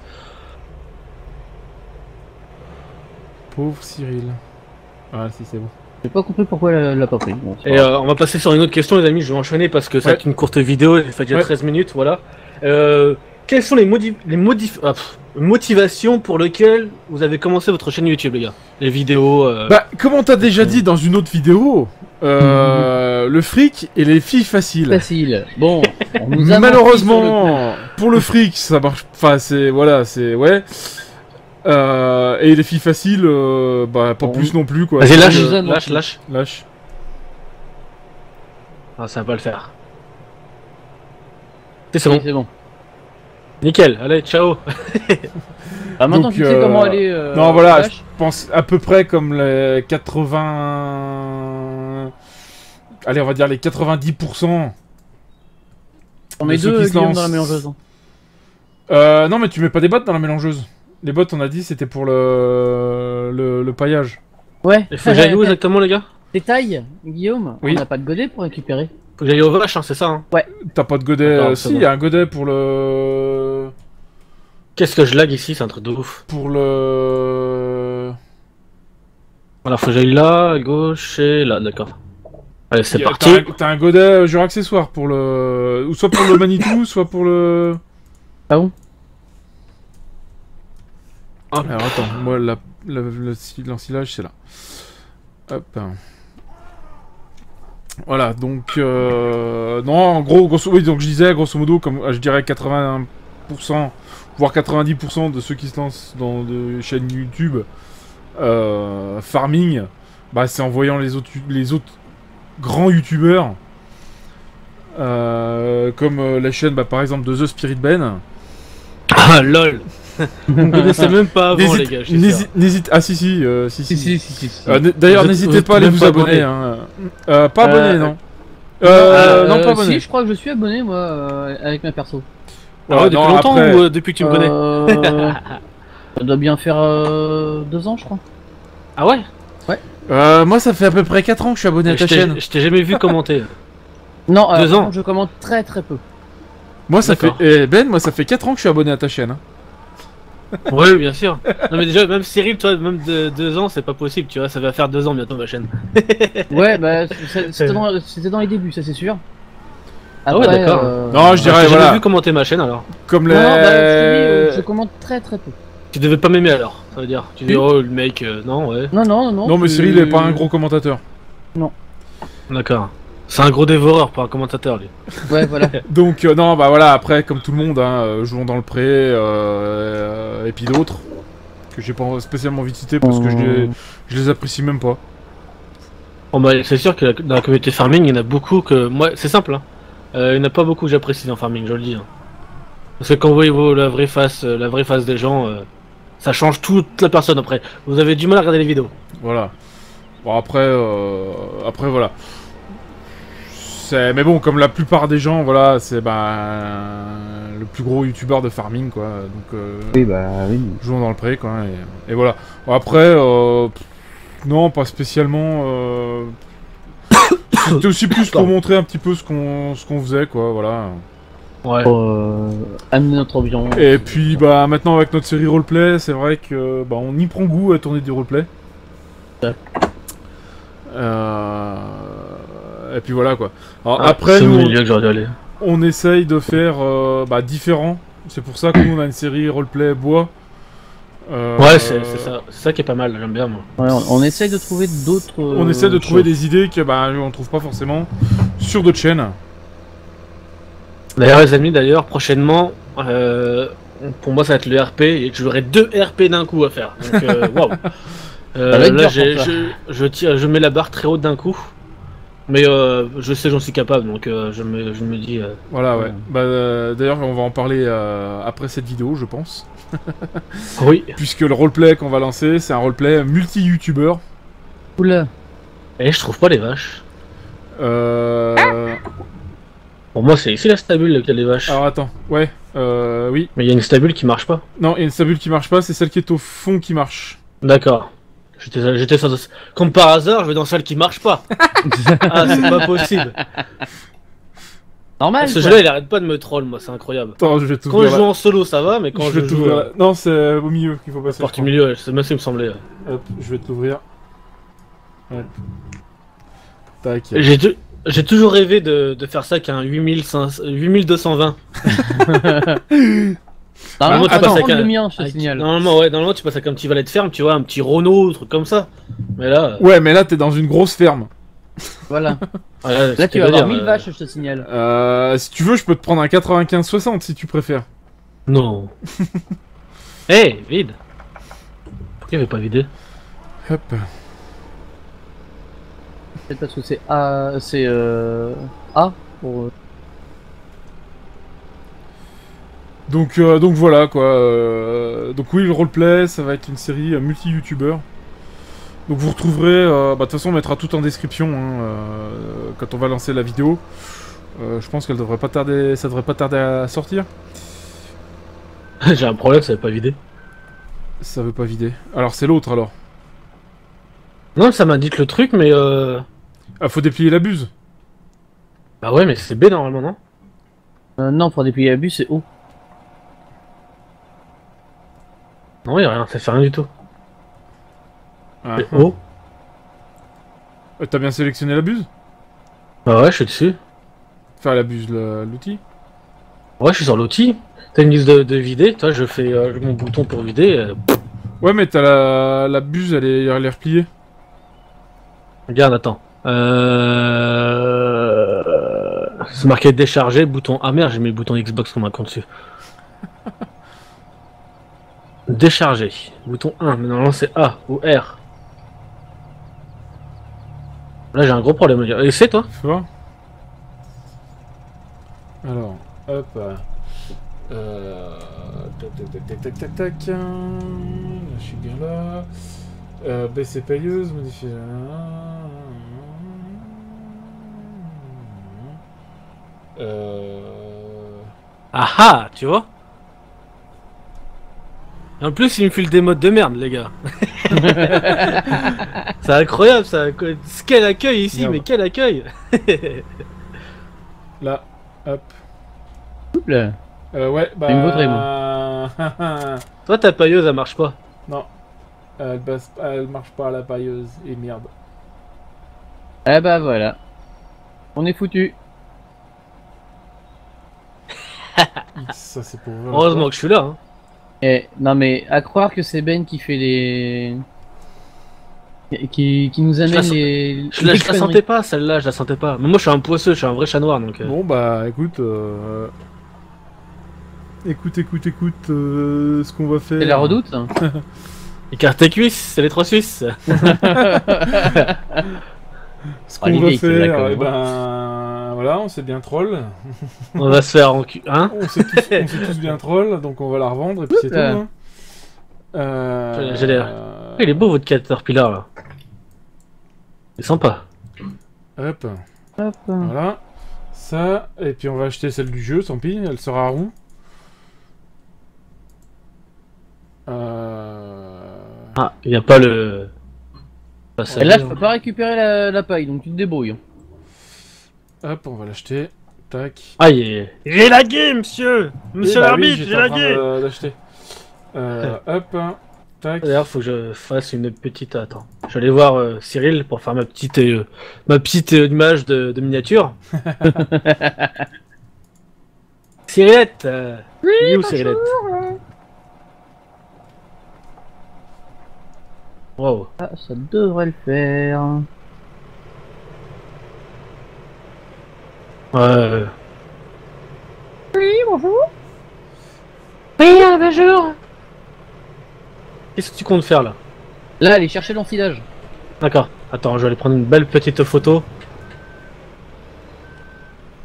[SPEAKER 1] Pauvre Cyril. Ah si c'est bon.
[SPEAKER 2] J'ai pas compris pourquoi elle l'a pas pris. Bon, c'est
[SPEAKER 3] Et
[SPEAKER 2] pas grave.
[SPEAKER 3] on va passer sur une autre question, les amis. Je vais enchaîner parce que ça va être une courte vidéo. Elle fait déjà
[SPEAKER 1] Ouais.
[SPEAKER 3] 13 minutes, voilà. Quelles sont les motivations pour lesquelles vous avez commencé votre chaîne YouTube, les gars? Les vidéos.
[SPEAKER 1] Bah comme on t'a déjà dit dans une autre vidéo, le fric et les filles faciles.
[SPEAKER 2] Facile. Bon, on nous a
[SPEAKER 1] Malheureusement, pour le fric, ça marche. Enfin, c'est voilà, c'est ouais. Et les filles faciles, bah pas
[SPEAKER 2] Bon.
[SPEAKER 1] plus non plus quoi.
[SPEAKER 3] Vas-y, lâche,
[SPEAKER 2] nous a menti.
[SPEAKER 1] Lâche.
[SPEAKER 3] Ah, ça va pas le faire. C'est bon.
[SPEAKER 2] C'est bon.
[SPEAKER 3] Nickel. Allez, ciao.
[SPEAKER 2] Ah, maintenant
[SPEAKER 1] Donc,
[SPEAKER 2] tu sais comment aller.
[SPEAKER 1] non voilà,
[SPEAKER 2] flash.
[SPEAKER 1] je pense à peu près comme les 80. Allez, on va dire les 90%.
[SPEAKER 2] On met
[SPEAKER 1] de ceux
[SPEAKER 2] deux
[SPEAKER 1] qui se
[SPEAKER 2] Guillaume
[SPEAKER 1] lancent.
[SPEAKER 2] dans la mélangeuse.
[SPEAKER 1] Non mais tu mets pas des bottes dans la mélangeuse. Les bottes, on a dit, c'était pour le paillage.
[SPEAKER 2] Ouais.
[SPEAKER 3] Il faut que j'aille où exactement, les gars?
[SPEAKER 2] Détail, Guillaume,
[SPEAKER 1] Oui.
[SPEAKER 2] on n'a pas de godet pour récupérer.
[SPEAKER 3] Faut que j'aille aux vaches, hein, c'est ça, hein.
[SPEAKER 1] T'as pas de godet.
[SPEAKER 3] Attends,
[SPEAKER 1] Si,
[SPEAKER 3] c'est
[SPEAKER 1] il
[SPEAKER 3] bon.
[SPEAKER 1] y a un godet pour le.
[SPEAKER 3] Qu'est-ce que je lag ici? C'est un truc de ouf.
[SPEAKER 1] Pour le.
[SPEAKER 3] Alors, faut que j'aille là, à gauche et là, d'accord. Allez, c'est
[SPEAKER 1] Il y a-
[SPEAKER 3] parti.
[SPEAKER 1] T'as un godet genre accessoire pour le. Ou soit pour le Manitou, soit pour le.
[SPEAKER 2] Ah bon?
[SPEAKER 3] Ah.
[SPEAKER 1] Alors attends, moi l'ensilage c'est là. Hop. Voilà, donc non, en gros, oui, donc je disais grosso modo, comme je dirais 80%, voire 90% de ceux qui se lancent dans des chaînes YouTube farming, bah c'est en voyant les autres grands YouTubeurs, comme la chaîne, bah, par exemple de The Spirit Ben.
[SPEAKER 3] Ah lol. Vous ne connaissez même pas avant les gars.
[SPEAKER 1] N'hésite. Ah si.
[SPEAKER 2] Si.
[SPEAKER 1] D'ailleurs, n'hésitez pas à aller vous abonner. Hein. Pas abonné, non. Non, pas abonné.
[SPEAKER 2] Si, je crois que je suis abonné moi avec ma perso.
[SPEAKER 3] Ah ouais, depuis longtemps
[SPEAKER 1] après...
[SPEAKER 3] ou depuis que tu me connais?
[SPEAKER 2] Ça doit bien faire 2 ans, je crois.
[SPEAKER 3] Ah ouais?
[SPEAKER 2] Ouais.
[SPEAKER 1] Moi, ça fait à peu près 4 ans que je suis abonné à ta chaîne.
[SPEAKER 3] Je t'ai jamais vu commenter.
[SPEAKER 2] Non,
[SPEAKER 3] 2 ans.
[SPEAKER 2] je commente très peu.
[SPEAKER 1] Moi, ça fait moi, ça fait 4 ans que je suis abonné à ta chaîne. Hein.
[SPEAKER 3] Oui, bien sûr. Non mais déjà, même Cyril, toi, même de 2 ans, c'est pas possible, tu vois, ça va faire 2 ans bientôt ma chaîne.
[SPEAKER 2] Ouais, bah c'était dans les débuts, ça c'est sûr.
[SPEAKER 3] Ah ouais, d'accord.
[SPEAKER 1] Non, je dirais,
[SPEAKER 3] j'ai
[SPEAKER 1] voilà.
[SPEAKER 3] jamais vu commenter ma chaîne alors.
[SPEAKER 1] Comme les...
[SPEAKER 2] Non, bah, je commente très peu.
[SPEAKER 3] Tu devais pas m'aimer alors, ça veut dire. Tu dis, oh le mec, non, ouais.
[SPEAKER 2] Non.
[SPEAKER 1] Non, mais Cyril est pas un gros commentateur.
[SPEAKER 2] Non.
[SPEAKER 3] D'accord. C'est un gros dévoreur, pas un commentateur lui.
[SPEAKER 2] Ouais, voilà.
[SPEAKER 1] Donc, non, bah voilà, après, comme tout le monde, hein, Jouons dans le pré, et puis d'autres, que j'ai pas spécialement envie de citer parce que je les apprécie même pas.
[SPEAKER 3] Bon bah, c'est sûr que dans la communauté farming, il y en a beaucoup que. Moi, c'est simple, hein. Il y en a pas beaucoup que j'apprécie dans farming, je le dis. Hein. Parce que quand vous voyez la vraie face des gens, ça change toute la personne après. Vous avez du mal à regarder les vidéos.
[SPEAKER 1] Voilà. Bon, après, voilà. Mais bon, comme la plupart des gens, voilà, c'est le plus gros youtubeur de farming, quoi. Donc,
[SPEAKER 2] Oui, bah oui.
[SPEAKER 1] Jouons dans le pré, quoi. Et voilà. Bon, après, non, pas spécialement. C'était aussi plus pour montrer un petit peu ce qu'on faisait, quoi. Voilà.
[SPEAKER 3] Ouais.
[SPEAKER 2] Amener notre ambiance.
[SPEAKER 1] Et puis, bah, maintenant avec notre série roleplay, c'est vrai que on y prend goût à tourner du roleplay.
[SPEAKER 2] Ouais.
[SPEAKER 1] Et puis voilà quoi. Alors, après, nous,
[SPEAKER 3] milieu que j'aurais dû aller.
[SPEAKER 1] on essaye de faire différent. C'est pour ça que nous on a une série roleplay bois.
[SPEAKER 3] Ouais, c'est ça qui est pas mal, j'aime bien moi.
[SPEAKER 2] Ouais, on essaye de trouver d'autres.
[SPEAKER 1] On essaie de trouver des idées que on trouve pas forcément sur d'autres chaînes.
[SPEAKER 3] D'ailleurs les amis, prochainement, pour moi ça va être le RP et je j'aurai 2 RP d'un coup à faire. Donc waouh. Là je mets la barre très haute d'un coup. Mais je sais j'en suis capable, donc je me dis...
[SPEAKER 1] Voilà, ouais. D'ailleurs, on va en parler après cette vidéo, je pense.
[SPEAKER 3] Oui.
[SPEAKER 1] Puisque le roleplay qu'on va lancer, c'est un roleplay multi-youtubeur.
[SPEAKER 2] Oula.
[SPEAKER 3] Et je trouve pas les vaches. Pour moi, c'est ici la stabule qui a les vaches.
[SPEAKER 1] Alors attends, ouais, oui.
[SPEAKER 3] Mais il y a une stabule qui marche pas.
[SPEAKER 1] Non, il y a une stabule qui marche pas, c'est celle qui est au fond qui marche.
[SPEAKER 3] D'accord. J'étais sur... Comme par hasard, je vais dans celle qui marche pas. Ah, c'est pas possible.
[SPEAKER 2] Normal.
[SPEAKER 3] Ce jeu-là, il arrête pas de me troll, moi, c'est incroyable.
[SPEAKER 1] Attends, je vais tout
[SPEAKER 3] Quand je joue en solo, ça va, mais quand je joue...
[SPEAKER 1] Non, c'est au milieu qu'il faut passer.
[SPEAKER 3] Partie milieu, c'est même ça, il me semblait.
[SPEAKER 1] Hop, je vais te l'ouvrir. Ouais. Tac.
[SPEAKER 3] J'ai toujours rêvé de faire ça qu'un 8220.
[SPEAKER 2] Normalement, tu
[SPEAKER 3] attends,
[SPEAKER 2] passes avec le mien, je te signale.
[SPEAKER 3] Normalement, tu passes avec un petit valet de ferme, tu vois, un petit Renault, un truc comme ça. Mais là...
[SPEAKER 1] Ouais, mais là, t'es dans une grosse ferme.
[SPEAKER 2] Voilà.
[SPEAKER 3] Là,
[SPEAKER 2] tu vas avoir 1000 vaches, je te signale.
[SPEAKER 1] Si tu veux, je peux te prendre un 95-60 si tu préfères.
[SPEAKER 3] Non. Hey, vide. Pourquoi il avait pas vidé?
[SPEAKER 1] Hop.
[SPEAKER 2] Peut-être parce que c'est A, A pour...
[SPEAKER 1] Donc voilà quoi. Donc oui, le roleplay, ça va être une série multi-youtubeur. Donc vous retrouverez, de toute façon on mettra tout en description quand on va lancer la vidéo. Je pense qu'elle devrait pas tarder, ça devrait pas tarder à sortir.
[SPEAKER 3] J'ai un problème, ça veut pas vider.
[SPEAKER 1] Ça veut pas vider. Alors c'est l'autre alors.
[SPEAKER 3] Non, ça m'indique le truc, mais
[SPEAKER 1] Ah, faut déplier la buse.
[SPEAKER 3] Bah ouais, mais c'est B normalement, non?
[SPEAKER 2] Non, pour déplier la buse, c'est O.
[SPEAKER 3] Non, y'a rien, ça fait rien du tout.
[SPEAKER 1] Ah.
[SPEAKER 3] C'est O.
[SPEAKER 1] T'as bien sélectionné la buse?
[SPEAKER 3] Bah ouais, je suis dessus.
[SPEAKER 1] Enfin la buse, l'outil.
[SPEAKER 3] Ouais, je suis sur l'outil. T'as une liste de vider, toi je fais mon bouton pour vider.
[SPEAKER 1] Ouais, mais t'as la buse, elle est repliée.
[SPEAKER 3] Regarde, attends. C'est marqué décharger, bouton. Ah merde, j'ai mis le bouton Xbox comme un con dessus. Décharger, bouton 1, mais normalement c'est A ou R. Là j'ai un gros problème. Essaie toi.
[SPEAKER 1] Fais voir. Alors, hop. Tac, tac, tac, tac, tac, tac. Là, je suis bien là. Baisser pailleuse, modifier.
[SPEAKER 3] Ah ah, tu vois. En plus il me file des modes de merde les gars. C'est incroyable ça. Quel accueil ici,
[SPEAKER 1] Merde.
[SPEAKER 3] mais quel accueil.
[SPEAKER 1] Là, hop.
[SPEAKER 2] Couple.
[SPEAKER 1] Ouais, bah.
[SPEAKER 2] Il me vaudrait,
[SPEAKER 3] Toi ta pailleuse elle marche pas.
[SPEAKER 1] Non. Elle marche pas à la pailleuse. Et merde.
[SPEAKER 2] Ah bah voilà. On est foutu.
[SPEAKER 1] X, ça c'est pour.
[SPEAKER 3] Heureusement que je suis là. Hein.
[SPEAKER 2] Eh, non mais à croire que c'est Ben qui fait les... Qui nous amène
[SPEAKER 3] Je
[SPEAKER 2] les...
[SPEAKER 3] Je la sentais pas celle-là, je la sentais pas. Mais moi je suis un poisseux, je suis un vrai chat noir donc.
[SPEAKER 1] Bon bah écoute. Écoute, ce qu'on va faire.
[SPEAKER 2] C'est la redoute.
[SPEAKER 3] Écarte tes cuisses, c'est les 3 Suisses.
[SPEAKER 1] Ce
[SPEAKER 2] Ah,
[SPEAKER 1] qu'on
[SPEAKER 2] les
[SPEAKER 1] va
[SPEAKER 2] vieilles, celle-là,
[SPEAKER 1] faire,
[SPEAKER 2] quand
[SPEAKER 1] eh
[SPEAKER 2] même.
[SPEAKER 1] ben voilà, on s'est bien troll.
[SPEAKER 3] On va se faire en cul. Hein.
[SPEAKER 1] On s'est tous bien troll, donc on va la revendre et puis c'est tout. Hein.
[SPEAKER 3] J'ai l'air. Il est beau votre Caterpillar là. Il est sympa.
[SPEAKER 1] Hop,
[SPEAKER 2] Hop.
[SPEAKER 1] voilà. Ça, et puis on va acheter celle du jeu, tant pis, elle sera à roue.
[SPEAKER 3] Ah, il n'y a pas le.
[SPEAKER 2] Et là je peux pas récupérer la paille, donc tu te débrouilles.
[SPEAKER 1] Hop, on va l'acheter. Tac.
[SPEAKER 3] Ah, j'ai lagué, monsieur. Monsieur
[SPEAKER 1] Eh bah oui,
[SPEAKER 3] l'arbitre,
[SPEAKER 1] j'étais
[SPEAKER 3] j'ai
[SPEAKER 1] en train
[SPEAKER 3] lagué.
[SPEAKER 1] d'acheter. Hop, tac.
[SPEAKER 3] D'ailleurs, faut que je fasse une petite. Attends, je vais aller voir Cyril pour faire ma petite image de miniature. Cyrilette. Oui, il est où Cyrillette? Wow.
[SPEAKER 2] Ah, ça devrait le faire.
[SPEAKER 3] Ouais.
[SPEAKER 2] Oui, bonjour.
[SPEAKER 3] Oui, bonjour. Qu'est-ce que tu comptes faire là?
[SPEAKER 2] Là, allez chercher l'ensilage.
[SPEAKER 3] D'accord. Attends, je vais aller prendre une belle petite photo.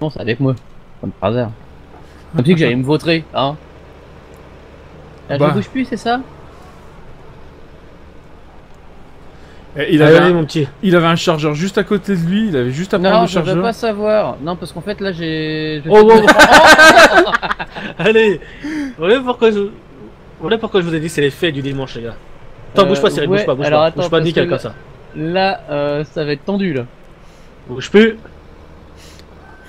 [SPEAKER 2] Non, c'est avec moi. Comme par hasard. Comme si que j'allais me vautrer, hein. Là,
[SPEAKER 1] Bah.
[SPEAKER 2] je bouge plus, c'est ça?
[SPEAKER 1] Et
[SPEAKER 3] Allez, mon petit.
[SPEAKER 1] il avait un chargeur juste à côté de lui, il avait juste à prendre
[SPEAKER 2] Non,
[SPEAKER 1] le
[SPEAKER 2] je veux
[SPEAKER 1] chargeur.
[SPEAKER 2] pas savoir. Non, parce qu'en fait, là, j'ai...
[SPEAKER 3] Oh, bon. Allez. Voilà pourquoi je vous ai dit c'est les fêtes du dimanche, les gars. Attends, bouge pas, Cyril,
[SPEAKER 2] ouais,
[SPEAKER 3] bouge pas, bouge
[SPEAKER 2] alors
[SPEAKER 3] pas.
[SPEAKER 2] attends,
[SPEAKER 3] Bouge pas
[SPEAKER 2] parce
[SPEAKER 3] nickel
[SPEAKER 2] que
[SPEAKER 3] comme ça.
[SPEAKER 2] Là, ça va être tendu, là.
[SPEAKER 3] Bouge plus.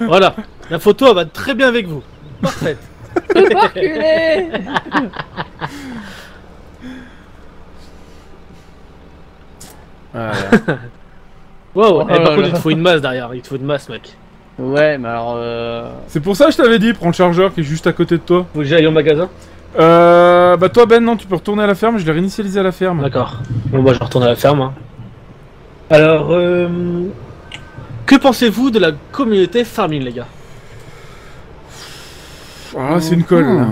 [SPEAKER 3] Voilà. La photo, elle va très bien avec vous. Parfaite.
[SPEAKER 2] Je peux pas reculer.
[SPEAKER 1] Voilà.
[SPEAKER 3] Wow.
[SPEAKER 2] Oh
[SPEAKER 3] Par
[SPEAKER 2] là
[SPEAKER 3] contre,
[SPEAKER 2] là.
[SPEAKER 3] il te faut une masse derrière. Il te faut une masse, mec.
[SPEAKER 2] Ouais, mais alors...
[SPEAKER 1] C'est pour ça que je t'avais dit, prends le chargeur qui est juste à côté de toi.
[SPEAKER 3] Faut que j'aille au magasin.
[SPEAKER 1] Bah toi Ben, non, tu peux retourner à la ferme, je l'ai réinitialisé à la ferme.
[SPEAKER 3] D'accord. Bon, moi, je retourne à la ferme. Hein. Alors, que pensez-vous de la communauté farming, les gars?
[SPEAKER 1] Ah, c'est une colle. là.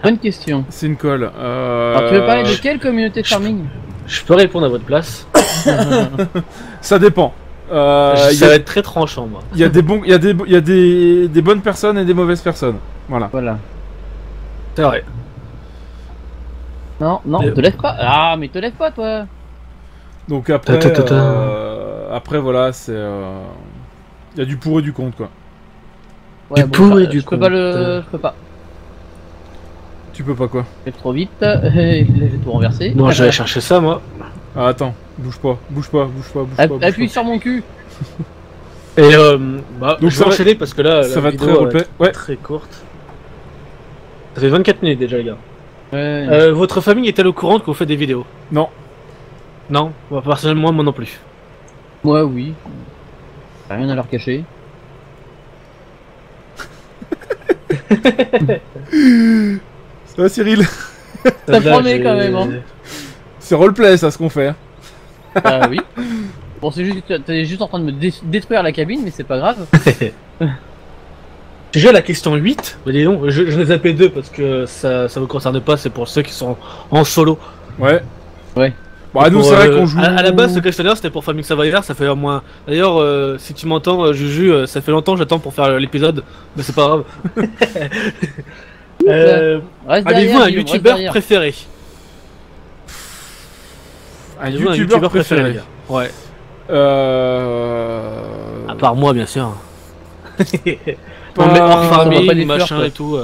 [SPEAKER 2] Bonne question.
[SPEAKER 1] C'est une colle.
[SPEAKER 2] Alors, tu veux parler de quelle communauté de farming?
[SPEAKER 3] Je peux répondre à votre place.
[SPEAKER 1] Ça dépend. Il y
[SPEAKER 3] Ça
[SPEAKER 1] a-
[SPEAKER 3] va être très tranchant, moi.
[SPEAKER 1] il y a des bons, il y a des bonnes personnes et des mauvaises personnes. Voilà.
[SPEAKER 2] Voilà.
[SPEAKER 3] C'est vrai.
[SPEAKER 2] Non, non,
[SPEAKER 3] Mais-
[SPEAKER 2] te lève pas. Ah, mais te lève pas, toi.
[SPEAKER 1] Donc après,
[SPEAKER 3] Ta.
[SPEAKER 1] après voilà, c'est il y a du pour et du contre quoi.
[SPEAKER 2] Ouais,
[SPEAKER 3] Du pour et
[SPEAKER 2] bah,
[SPEAKER 3] du
[SPEAKER 2] je peux pas
[SPEAKER 3] contre.
[SPEAKER 2] Je peux pas.
[SPEAKER 1] Tu peux pas quoi.
[SPEAKER 2] Je lève trop vite. J'ai tout renversé.
[SPEAKER 3] Bon, je vais aller chercher ça, moi.
[SPEAKER 1] Ah attends, bouge pas.
[SPEAKER 2] Appuie sur mon cul.
[SPEAKER 3] Et bah,
[SPEAKER 1] Donc
[SPEAKER 3] je
[SPEAKER 1] ça
[SPEAKER 3] vais
[SPEAKER 1] va-
[SPEAKER 3] enchaîner parce que là,
[SPEAKER 1] ça
[SPEAKER 3] la
[SPEAKER 1] va
[SPEAKER 3] vidéo
[SPEAKER 1] très roleplay.
[SPEAKER 3] être
[SPEAKER 1] Ouais.
[SPEAKER 3] très courte. Ça fait 24 minutes déjà, les gars.
[SPEAKER 2] Ouais.
[SPEAKER 3] Votre famille est-elle au courant que vous faites des vidéos?
[SPEAKER 1] Non.
[SPEAKER 3] Non, bah, personnellement, moi non plus.
[SPEAKER 2] Moi, oui. T'as rien à leur cacher.
[SPEAKER 1] Ça va Cyril?
[SPEAKER 2] Ça promet quand même, hein.
[SPEAKER 1] C'est roleplay, ça, ce qu'on fait.
[SPEAKER 2] Ah oui. Bon, c'est juste que t'es juste en train de me détruire la cabine, mais c'est pas grave.
[SPEAKER 3] Déjà la question 8, mais dis donc, je les zappé 2 parce que ça vous concerne pas, c'est pour ceux qui sont en solo.
[SPEAKER 1] Ouais.
[SPEAKER 2] Ouais.
[SPEAKER 1] Bah, nous, c'est vrai qu'on joue.
[SPEAKER 3] À la base, ce que je faisais c'était pour Famille Savoyard, ça fait au moins. D'ailleurs, si tu m'entends, Juju, ça fait longtemps que j'attends pour faire l'épisode, mais c'est pas grave.
[SPEAKER 2] Reste
[SPEAKER 3] Avez-vous
[SPEAKER 2] derrière,
[SPEAKER 3] un
[SPEAKER 2] Guillaume,
[SPEAKER 3] youtubeur
[SPEAKER 2] reste derrière.
[SPEAKER 3] préféré?
[SPEAKER 1] Un
[SPEAKER 3] Avez-vous
[SPEAKER 1] youtubeur préféré.
[SPEAKER 3] les gars Ouais.
[SPEAKER 1] Euh...
[SPEAKER 3] À part moi, bien sûr.
[SPEAKER 1] Pas-
[SPEAKER 3] Non, mais hors
[SPEAKER 2] on va pas
[SPEAKER 3] famille,
[SPEAKER 2] des fleurs,
[SPEAKER 3] machin
[SPEAKER 2] quoi.
[SPEAKER 3] et tout.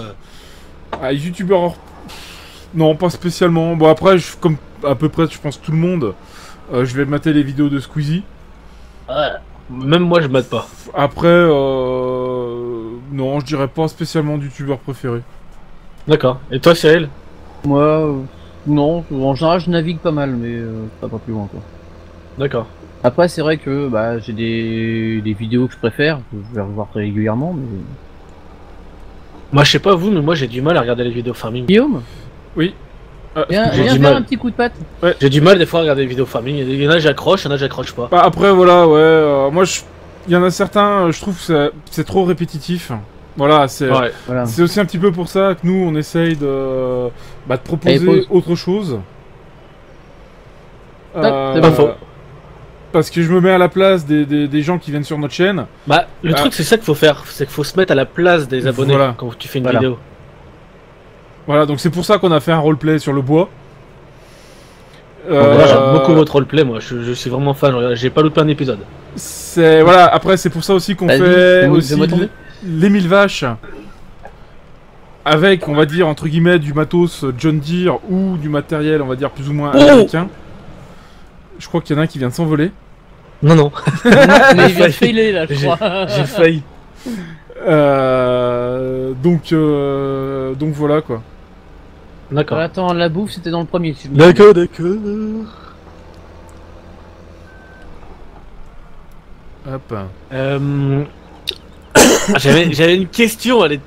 [SPEAKER 1] Un youtubeur hors... Non, pas spécialement. Bon, après, comme à peu près, je pense, tout le monde, je vais mater les vidéos de Squeezie.
[SPEAKER 3] Même moi, je mate pas.
[SPEAKER 1] Après, non, je dirais pas spécialement de youtubeur préféré.
[SPEAKER 3] D'accord. Et toi, Cyril?
[SPEAKER 2] Moi, non, en général je navigue pas mal, mais pas plus loin quoi.
[SPEAKER 3] D'accord.
[SPEAKER 2] Après, c'est vrai que bah, j'ai des vidéos que je préfère, que je vais revoir très régulièrement, mais...
[SPEAKER 3] Moi, je sais pas vous, mais moi, j'ai du mal à regarder les vidéos farming.
[SPEAKER 2] Guillaume,
[SPEAKER 1] Oui.
[SPEAKER 2] viens
[SPEAKER 3] j'ai du
[SPEAKER 2] faire
[SPEAKER 3] mal.
[SPEAKER 2] un petit coup de patte.
[SPEAKER 3] J'ai du mal des fois à regarder les vidéos farming. Il y en a, j'accroche, il y en a, j'accroche pas.
[SPEAKER 1] Bah, après, voilà, ouais. Moi, il y en a certains, je trouve que c'est trop répétitif. Voilà, c'est
[SPEAKER 3] Ouais.
[SPEAKER 2] Voilà.
[SPEAKER 1] c'est aussi un petit peu pour ça que nous, on essaye de proposer
[SPEAKER 2] Allez, pause.
[SPEAKER 1] autre chose.
[SPEAKER 2] C'est pas
[SPEAKER 3] faux.
[SPEAKER 1] Parce que je me mets à la place des gens qui viennent sur notre chaîne.
[SPEAKER 3] Bah, le truc, c'est ça qu'il faut faire. C'est qu'il faut se mettre à la place des abonnés
[SPEAKER 1] Voilà.
[SPEAKER 3] quand tu fais une
[SPEAKER 2] Voilà.
[SPEAKER 3] vidéo.
[SPEAKER 1] Voilà, donc c'est pour ça qu'on a fait un roleplay sur le bois.
[SPEAKER 3] Moi, j'aime beaucoup votre roleplay, moi. Je suis vraiment fan. J'ai pas loupé un épisode.
[SPEAKER 1] C'est voilà. Après, c'est pour ça aussi qu'on
[SPEAKER 2] Vas-y,
[SPEAKER 1] fait
[SPEAKER 2] fais-moi-
[SPEAKER 1] aussi
[SPEAKER 2] fais-moi tomber.
[SPEAKER 1] les 1000 vaches avec, on va dire entre guillemets, du matos John Deere ou du matériel, on va dire plus ou moins américain. Je crois qu'il y en a un qui vient de s'envoler.
[SPEAKER 3] Non, non.
[SPEAKER 2] Mais il vient de failer là, je
[SPEAKER 3] J'ai
[SPEAKER 2] crois.
[SPEAKER 3] j'ai failli.
[SPEAKER 1] Donc voilà quoi.
[SPEAKER 3] D'accord.
[SPEAKER 2] Attends, la bouffe c'était dans le premier. Si je me
[SPEAKER 3] D'accord, d'accord.
[SPEAKER 1] Hop.
[SPEAKER 3] J'avais une question, elle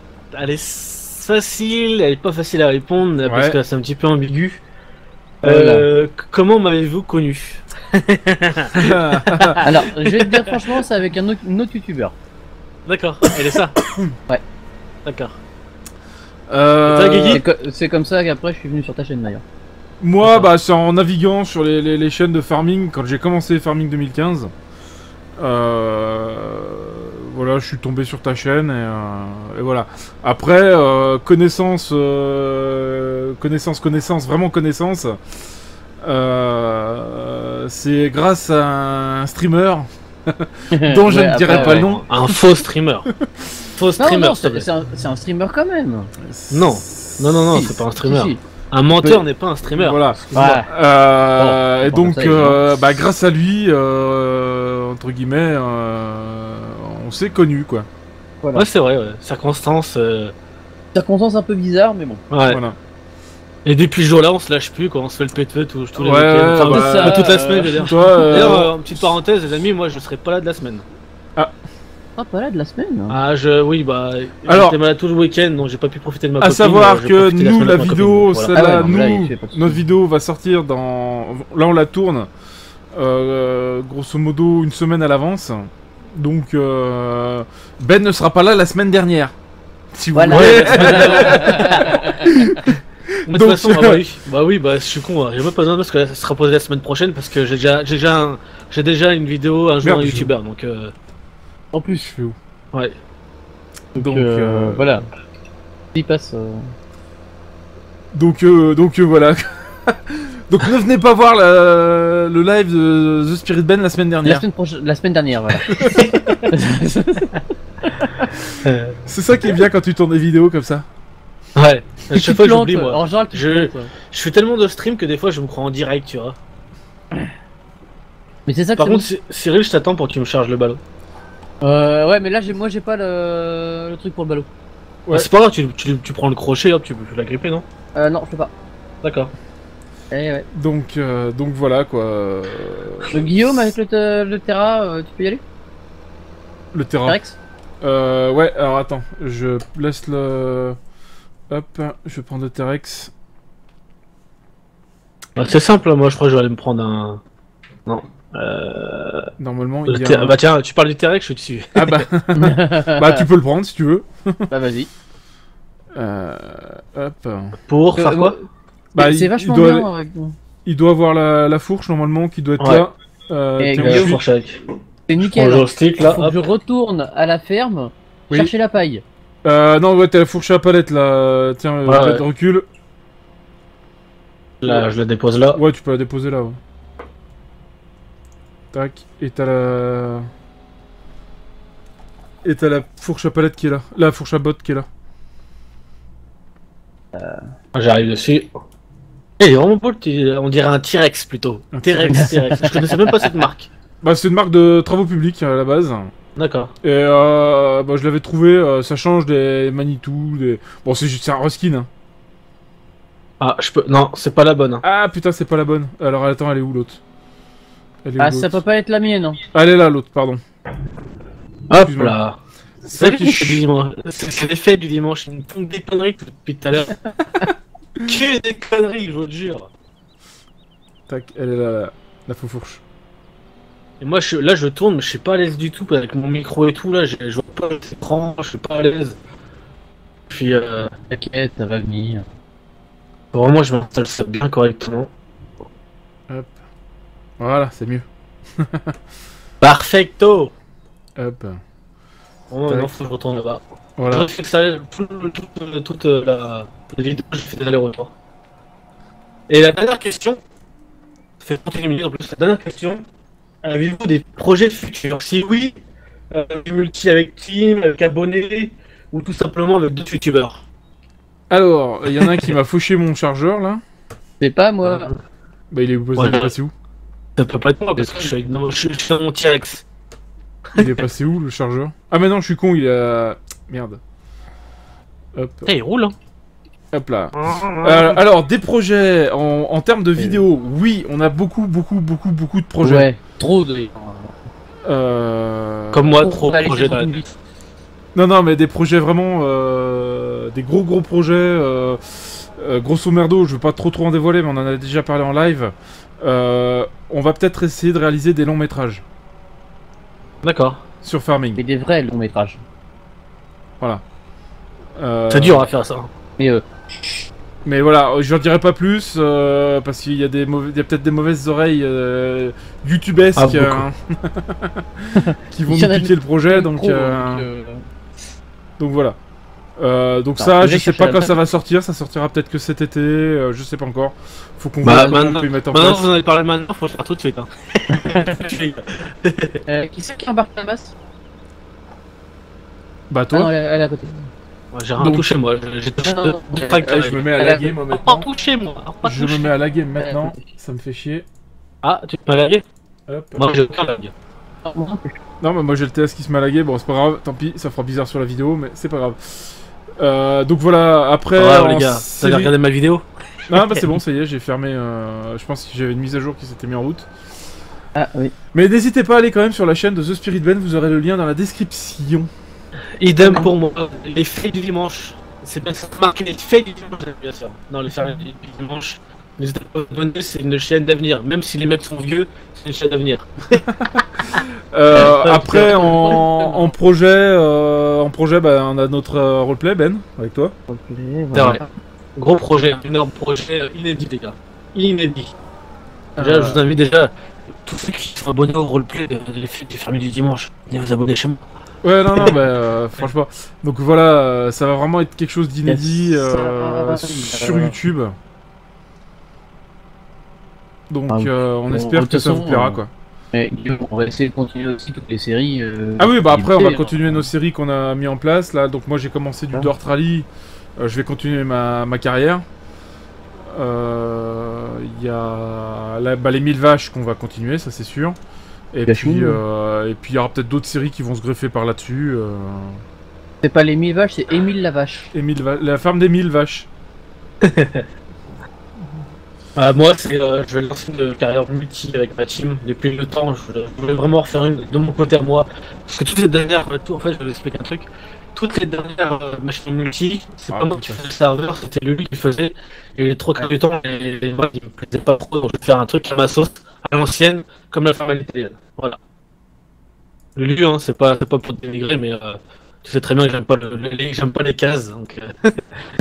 [SPEAKER 3] est facile, elle est pas facile à répondre parce
[SPEAKER 1] Ouais.
[SPEAKER 3] que c'est un petit peu ambigu.
[SPEAKER 2] Voilà.
[SPEAKER 3] Comment m'avez-vous connu?
[SPEAKER 2] Alors, je vais te dire franchement, c'est avec un autre youtubeur.
[SPEAKER 3] D'accord, elle est ça.
[SPEAKER 2] Ouais.
[SPEAKER 3] D'accord.
[SPEAKER 1] Euh,
[SPEAKER 3] Et toi, Guigui
[SPEAKER 2] C'est comme ça qu'après je suis venu sur ta chaîne d'ailleurs.
[SPEAKER 1] Moi, bah, c'est en naviguant sur les chaînes de farming quand j'ai commencé Farming 2015. Voilà, je suis tombé sur ta chaîne et voilà. Après, connaissance, vraiment connaissance. C'est grâce à un streamer dont je
[SPEAKER 2] Ouais,
[SPEAKER 1] ne dirai
[SPEAKER 2] après,
[SPEAKER 1] pas
[SPEAKER 2] ouais.
[SPEAKER 1] le nom.
[SPEAKER 3] Un faux streamer. Faux
[SPEAKER 2] Non,
[SPEAKER 3] streamer,
[SPEAKER 2] non,
[SPEAKER 3] s'il te plaît.
[SPEAKER 2] c'est un streamer quand même.
[SPEAKER 3] Non. Non,
[SPEAKER 2] Si,
[SPEAKER 3] c'est pas un
[SPEAKER 2] si,
[SPEAKER 3] streamer.
[SPEAKER 2] si.
[SPEAKER 3] Un menteur n'est pas un streamer.
[SPEAKER 1] Voilà.
[SPEAKER 3] Excuse-moi.
[SPEAKER 2] Ouais.
[SPEAKER 1] Et
[SPEAKER 2] Bon,
[SPEAKER 1] donc,
[SPEAKER 2] ça, évidemment.
[SPEAKER 1] grâce à lui, entre guillemets, on s'est connus, quoi.
[SPEAKER 2] Voilà.
[SPEAKER 3] Ouais, c'est vrai, ouais. Circonstances.
[SPEAKER 2] Circonstance un peu bizarre, mais bon.
[SPEAKER 3] Ouais.
[SPEAKER 1] Voilà.
[SPEAKER 3] Et depuis ce jour-là, on se lâche plus, quoi. On se fait le pet-feu tous les
[SPEAKER 1] Ouais,
[SPEAKER 3] week-ends. Enfin,
[SPEAKER 1] bah,
[SPEAKER 3] pas toute la semaine, je veux dire.
[SPEAKER 1] Toi,
[SPEAKER 3] D'ailleurs, petite parenthèse, les amis, moi je serai pas là de la semaine.
[SPEAKER 2] Ah, pas là de la semaine. Hein.
[SPEAKER 3] Ah, oui, bah.
[SPEAKER 1] Alors-
[SPEAKER 3] J'étais malade tout le week-end, donc j'ai pas pu profiter de ma
[SPEAKER 1] à
[SPEAKER 3] copine.
[SPEAKER 1] savoir
[SPEAKER 3] j'ai
[SPEAKER 1] que
[SPEAKER 3] profité
[SPEAKER 1] nous,
[SPEAKER 3] semaine
[SPEAKER 1] la
[SPEAKER 3] avec ma
[SPEAKER 1] vidéo,
[SPEAKER 3] copine, voilà.
[SPEAKER 1] celle-là,
[SPEAKER 2] Ah ouais, non, là, il
[SPEAKER 1] nous,
[SPEAKER 2] fait pas de soucis.
[SPEAKER 1] notre vidéo va sortir dans... Là, on la tourne, grosso modo, une semaine à l'avance. Donc, Ben ne sera pas là la semaine dernière. Si vous
[SPEAKER 2] Voilà.
[SPEAKER 1] voulez.
[SPEAKER 3] Mais de
[SPEAKER 1] Donc,
[SPEAKER 3] toute façon, bah oui, je suis con, hein. J'ai même pas besoin parce que ça sera posé la semaine prochaine parce que j'ai déjà une vidéo, un jour
[SPEAKER 1] Merde,
[SPEAKER 3] un
[SPEAKER 1] je-
[SPEAKER 3] youtubeur, donc
[SPEAKER 2] En plus.
[SPEAKER 1] Je fais où
[SPEAKER 3] ouais.
[SPEAKER 1] Donc,
[SPEAKER 2] voilà. Il passe.
[SPEAKER 1] Donc voilà. Donc ne venez pas voir le live de The Spirit Ben la semaine dernière.
[SPEAKER 2] La semaine dernière, voilà.
[SPEAKER 3] Euh,
[SPEAKER 1] C'est ça qui est bien quand tu tournes des vidéos comme ça.
[SPEAKER 3] Ouais. À
[SPEAKER 2] Tu
[SPEAKER 3] chaque
[SPEAKER 2] te
[SPEAKER 3] fois,
[SPEAKER 2] plantes,
[SPEAKER 3] j'oublie moi.
[SPEAKER 2] En général, tu te
[SPEAKER 3] Je-
[SPEAKER 2] plantes, ouais.
[SPEAKER 3] Je fais tellement de stream que des fois, je me crois en direct, tu vois.
[SPEAKER 2] Mais c'est ça que
[SPEAKER 3] Par
[SPEAKER 2] c'est
[SPEAKER 3] contre, Cyril, je t'attends pour que tu me charges le ballon.
[SPEAKER 2] ouais, mais là, moi, j'ai pas le truc pour le ballot.
[SPEAKER 1] Ouais.
[SPEAKER 3] Ah, c'est pas grave, tu prends le crochet, hop, tu peux la gripper, non?
[SPEAKER 2] Non, je peux pas.
[SPEAKER 3] D'accord.
[SPEAKER 2] Ouais.
[SPEAKER 1] Donc voilà quoi.
[SPEAKER 2] Le Guillaume avec le Terra, tu peux y aller?
[SPEAKER 1] Le terrain.
[SPEAKER 2] Terex?
[SPEAKER 1] Ouais, alors attends, je laisse le. Hop, je vais prendre le Terex.
[SPEAKER 3] Bah, c'est simple, moi je crois que je vais aller me prendre un... Non.
[SPEAKER 1] Normalement, il y a...
[SPEAKER 3] Bah tiens, tu parles du T-Rex, je suis dessus.
[SPEAKER 1] Ah bah... bah, tu peux le prendre si tu veux.
[SPEAKER 2] Bah vas-y.
[SPEAKER 1] Hop.
[SPEAKER 3] Pour faire quoi?
[SPEAKER 1] Bah,
[SPEAKER 2] c'est vachement
[SPEAKER 1] doit...
[SPEAKER 2] bien avec...
[SPEAKER 1] Il doit avoir la fourche, normalement, qui doit être
[SPEAKER 3] Ouais.
[SPEAKER 1] là.
[SPEAKER 2] Et
[SPEAKER 1] tiens,
[SPEAKER 2] Guillaume,
[SPEAKER 1] ensuite-
[SPEAKER 2] C'est nickel.
[SPEAKER 3] Bonjour, stick là,
[SPEAKER 2] Faut que
[SPEAKER 3] hop.
[SPEAKER 2] je retourne à la ferme
[SPEAKER 1] Oui.
[SPEAKER 2] chercher la paille.
[SPEAKER 1] Non, ouais, t'as la fourche à palette, là. Tiens,
[SPEAKER 3] Ouais,
[SPEAKER 1] peut-être
[SPEAKER 3] ouais.
[SPEAKER 1] recule.
[SPEAKER 3] Là, je la dépose là.
[SPEAKER 1] Ouais, tu peux la déposer là, ouais. Tac, et t'as la... Et t'as la fourche à palette qui est là. La fourche à botte qui est là.
[SPEAKER 3] J'arrive dessus. Eh, il est vraiment beau, on dirait un T-Rex plutôt.
[SPEAKER 1] Un
[SPEAKER 3] T-Rex, T-Rex. Je connaissais même pas cette marque.
[SPEAKER 1] Bah, c'est une marque de travaux publics, à la base.
[SPEAKER 3] D'accord.
[SPEAKER 1] Et bah, je l'avais trouvé, ça change des Manitou, des... Bon, c'est juste un reskin, hein.
[SPEAKER 3] Ah, je peux... Non, c'est pas la bonne. Hein.
[SPEAKER 1] Ah, putain, c'est pas la bonne. Alors, attends, elle est où, l'autre? Elle est où,
[SPEAKER 2] Ah,
[SPEAKER 1] l'autre
[SPEAKER 2] ça peut pas être la mienne. Hein.
[SPEAKER 1] Ah, elle est là, l'autre, pardon.
[SPEAKER 3] Hop
[SPEAKER 1] Excuse-moi.
[SPEAKER 3] là.
[SPEAKER 1] C'est vrai qu'il
[SPEAKER 3] C'est du dimanche. C'est l'effet du dimanche. Une pompe des conneries depuis tout à l'heure. Que des conneries, je vous le jure.
[SPEAKER 1] Tac, elle est là, la faux-fourche.
[SPEAKER 3] Et moi, là, je tourne, mais je suis pas à l'aise du tout avec mon micro et tout. Là, je vois pas l'écran, je suis pas à l'aise. Puis,
[SPEAKER 2] T'inquiète, ça va venir.
[SPEAKER 3] vraiment, je m'installe ça bien correctement.
[SPEAKER 1] Hop. Voilà, c'est mieux.
[SPEAKER 3] Perfecto!
[SPEAKER 1] Hop.
[SPEAKER 3] Oh,
[SPEAKER 1] Tac.
[SPEAKER 3] non, faut que je retourne là-bas.
[SPEAKER 1] Voilà.
[SPEAKER 3] J'ai fait que ça, toute la vidéo, j'ai fait des allers-retours. Et la dernière question, ça fait 31 minutes en plus, la dernière question, avez-vous des projets futurs? Si oui, multi avec team, avec abonnés, ou tout simplement avec d'autres youtubeurs?
[SPEAKER 1] Alors, il y en a un qui m'a fauché mon chargeur, là.
[SPEAKER 2] C'est pas moi.
[SPEAKER 1] Bah, il est où?
[SPEAKER 3] Ouais.
[SPEAKER 1] Il est passé où?
[SPEAKER 3] Ça peut pas être moi parce que je suis dans mon T-Rex.
[SPEAKER 1] Il est passé où, le chargeur? Ah, mais non, je suis con, il a... Merde. Hop.
[SPEAKER 3] Eh, il roule, hein.
[SPEAKER 1] Hop là. Alors, des projets en termes de vidéos, oui, on a beaucoup de projets.
[SPEAKER 2] Ouais, trop de.
[SPEAKER 3] Comme moi,
[SPEAKER 2] On
[SPEAKER 3] trop
[SPEAKER 2] va
[SPEAKER 3] de
[SPEAKER 2] aller
[SPEAKER 3] projets
[SPEAKER 2] sur
[SPEAKER 3] dans la
[SPEAKER 2] une
[SPEAKER 3] tête.
[SPEAKER 2] liste.
[SPEAKER 1] Non, mais des projets vraiment... des gros projets. Grosso merdo, je veux pas trop en dévoiler, mais on en a déjà parlé en live. On va peut-être essayer de réaliser des longs métrages
[SPEAKER 3] D'accord.
[SPEAKER 1] sur farming.
[SPEAKER 2] Mais des vrais longs métrages.
[SPEAKER 1] Voilà.
[SPEAKER 3] C'est dur à faire ça.
[SPEAKER 2] Mais
[SPEAKER 1] Mais voilà, je n'en dirai pas plus parce qu'il y a il y a peut-être des mauvaises oreilles youtubesques
[SPEAKER 3] Ah, beaucoup.
[SPEAKER 1] qui vont
[SPEAKER 2] Il y en
[SPEAKER 1] nous
[SPEAKER 2] a
[SPEAKER 1] piquer le projet, donc voilà. Donc
[SPEAKER 2] Non,
[SPEAKER 1] ça,
[SPEAKER 2] déjà
[SPEAKER 1] je sais
[SPEAKER 2] chercher
[SPEAKER 1] pas
[SPEAKER 2] la
[SPEAKER 1] quand
[SPEAKER 2] date.
[SPEAKER 1] ça va sortir, ça sortira peut-être que cet été, je sais pas encore. Faut qu'on
[SPEAKER 3] Bah,
[SPEAKER 1] voit comment on
[SPEAKER 3] maintenant,
[SPEAKER 1] peut y mettre en
[SPEAKER 3] maintenant
[SPEAKER 1] place.
[SPEAKER 3] vous en avez parlé maintenant, faut le faire tout de suite. Hein.
[SPEAKER 2] qui c'est qui embarque la masse?
[SPEAKER 1] Bah
[SPEAKER 2] Ah
[SPEAKER 1] toi,
[SPEAKER 2] non, elle est à côté.
[SPEAKER 3] Ouais, j'ai rien
[SPEAKER 1] Donc-
[SPEAKER 3] touché moi, j'ai touché
[SPEAKER 2] Non, non,
[SPEAKER 3] deux
[SPEAKER 2] non.
[SPEAKER 3] packs
[SPEAKER 1] je me mets à
[SPEAKER 2] Elle
[SPEAKER 1] la
[SPEAKER 2] a-
[SPEAKER 1] game
[SPEAKER 3] Pas
[SPEAKER 1] maintenant.
[SPEAKER 3] touché moi, pas
[SPEAKER 1] Je me
[SPEAKER 3] touché.
[SPEAKER 1] mets à la game
[SPEAKER 2] Elle a
[SPEAKER 1] maintenant,
[SPEAKER 2] touché.
[SPEAKER 1] ça me fait chier.
[SPEAKER 3] Ah, tu peux laguer?
[SPEAKER 1] Hop.
[SPEAKER 3] Moi j'ai aucun lag.
[SPEAKER 2] Moi non plus.
[SPEAKER 1] Non, mais moi j'ai le TS qui se met à laguer, bon c'est pas grave, tant pis, ça fera bizarre sur la vidéo, mais c'est pas grave. Donc voilà, après...
[SPEAKER 3] Ouais,
[SPEAKER 1] en
[SPEAKER 3] les gars, vous
[SPEAKER 1] série-
[SPEAKER 3] avez regardé ma vidéo?
[SPEAKER 1] Non, bah c'est bon, ça y est, j'ai fermé. Je pense que j'avais une mise à jour qui s'était mise en route.
[SPEAKER 2] Ah oui.
[SPEAKER 1] Mais n'hésitez pas à aller quand même sur la chaîne de The Spirit Ben, vous aurez le lien dans la description.
[SPEAKER 3] Idem pour moi, les faits du dimanche. C'est bien ça, marqué les faits du dimanche, j'aime bien ça. Non, les faits du dimanche. N'hésitez pas à vous abonner, c'est une chaîne d'avenir. Même si les mecs sont vieux, c'est une chaîne d'avenir.
[SPEAKER 1] Après, en projet, bah, on a notre roleplay, Ben, avec toi.
[SPEAKER 3] C'est vrai. Gros projet, un énorme projet inédit, les gars. Inédit. Déjà, je vous invite déjà, tous ceux qui sont abonnés au roleplay des faits du fermier du dimanche, venez vous abonner chez moi.
[SPEAKER 1] Ouais, non, bah, franchement. Donc voilà, ça va vraiment être quelque chose d'inédit
[SPEAKER 2] Yes.
[SPEAKER 1] sur YouTube. Donc
[SPEAKER 2] Ah,
[SPEAKER 1] on
[SPEAKER 2] bon,
[SPEAKER 1] espère
[SPEAKER 2] de
[SPEAKER 1] que
[SPEAKER 2] toute
[SPEAKER 1] ça vous
[SPEAKER 2] façon,
[SPEAKER 1] plaira, quoi.
[SPEAKER 2] Mais Guillaume, on va essayer de continuer aussi toutes les séries.
[SPEAKER 1] Ah oui, bah après on va
[SPEAKER 2] limitées,
[SPEAKER 1] continuer
[SPEAKER 2] hein.
[SPEAKER 1] nos séries qu'on a mis en place là. Donc moi j'ai commencé du
[SPEAKER 2] Ah.
[SPEAKER 1] Dirt Rally, je vais continuer ma carrière. Il y a les 1000 vaches qu'on va continuer, ça c'est sûr. Et
[SPEAKER 2] Gachou.
[SPEAKER 1] puis il y aura peut-être d'autres séries qui vont se greffer par là-dessus.
[SPEAKER 2] C'est pas les 1000 vaches, c'est Émile la vache.
[SPEAKER 1] La ferme des 1000 vaches.
[SPEAKER 3] Moi, je vais lancer une carrière multi avec ma team. Depuis le temps, je voulais vraiment refaire une de mon côté à moi. Parce que toutes ces dernières, en fait, je vais vous expliquer un truc. toutes les dernières machines multi, c'est
[SPEAKER 1] Ah,
[SPEAKER 3] pas moi qui
[SPEAKER 1] putain.
[SPEAKER 3] faisais le serveur, c'était lui qui le faisait. Et les trois quarts du temps, les mods ils me plaisaient pas trop, donc je vais faire un truc à ma sauce, à l'ancienne, comme la formule italienne. Voilà. Lulu, hein, c'est pas pour dénigrer, mais tu sais très bien que j'aime pas les cases, donc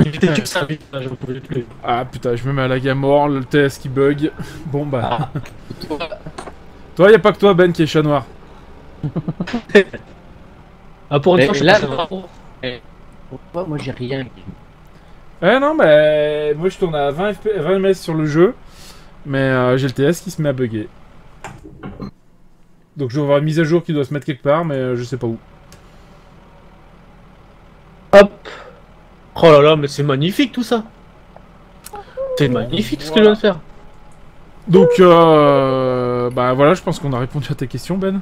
[SPEAKER 3] j'étais que ça, vite, là, j'en pouvais plus.
[SPEAKER 1] Ah putain, je me mets à la gamme mort, le TS qui bug. Bon bah.
[SPEAKER 2] Ah.
[SPEAKER 1] Toi, y a pas que toi, Ben, qui est chat noir.
[SPEAKER 3] Ah, pour une
[SPEAKER 2] Et
[SPEAKER 3] fois, je
[SPEAKER 2] là,
[SPEAKER 3] suis pas
[SPEAKER 2] pourquoi moi j'ai rien.
[SPEAKER 1] Eh non, mais moi je tourne à 20 ms sur le jeu, mais j'ai le TS qui se met à bugger. Donc je vais avoir une mise à jour qui doit se mettre quelque part, mais je sais pas où.
[SPEAKER 3] Hop. Oh là là, mais c'est magnifique tout ça. C'est magnifique ce que je viens de faire.
[SPEAKER 1] Donc bah voilà, je pense qu'on a répondu à tes questions, Ben.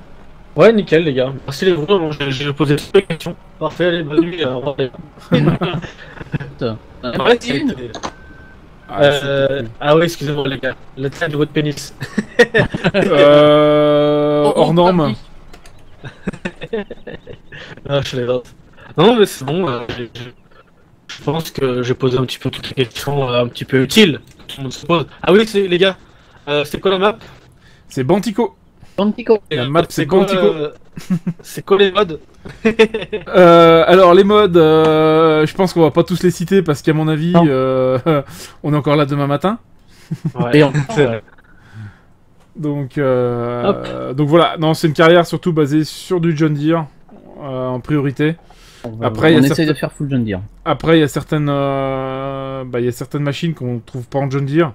[SPEAKER 3] Ouais, nickel les gars. Merci les gros, j'ai posé toutes les questions. Parfait, allez, bonne nuit. Au revoir. Ouais, c'était- ah oui, excusez-moi les gars. La taille de votre pénis.
[SPEAKER 1] Hors norme.
[SPEAKER 3] Ah, je les Non, mais c'est bon. Je pense que j'ai posé un petit peu toutes les questions un petit peu utiles. Tout le monde se pose. Ah oui, les gars. C'est quoi la map?
[SPEAKER 1] C'est Bantico.
[SPEAKER 2] Bantico.
[SPEAKER 1] La map, c'est
[SPEAKER 3] quoi,
[SPEAKER 1] Bantico.
[SPEAKER 3] c'est quoi les modes?
[SPEAKER 1] Alors les modes, je pense qu'on va pas tous les citer parce qu'à mon avis,
[SPEAKER 2] Non.
[SPEAKER 1] on est encore là demain matin.
[SPEAKER 3] Ouais,
[SPEAKER 2] Et on-
[SPEAKER 3] c'est vrai.
[SPEAKER 1] Donc voilà, non, c'est une carrière surtout basée sur du John Deere en priorité. Après, il y
[SPEAKER 2] on
[SPEAKER 1] a
[SPEAKER 2] essaye
[SPEAKER 1] certains-
[SPEAKER 2] de faire full John Deere.
[SPEAKER 1] Après, il y a certaines machines qu'on trouve pas en John Deere.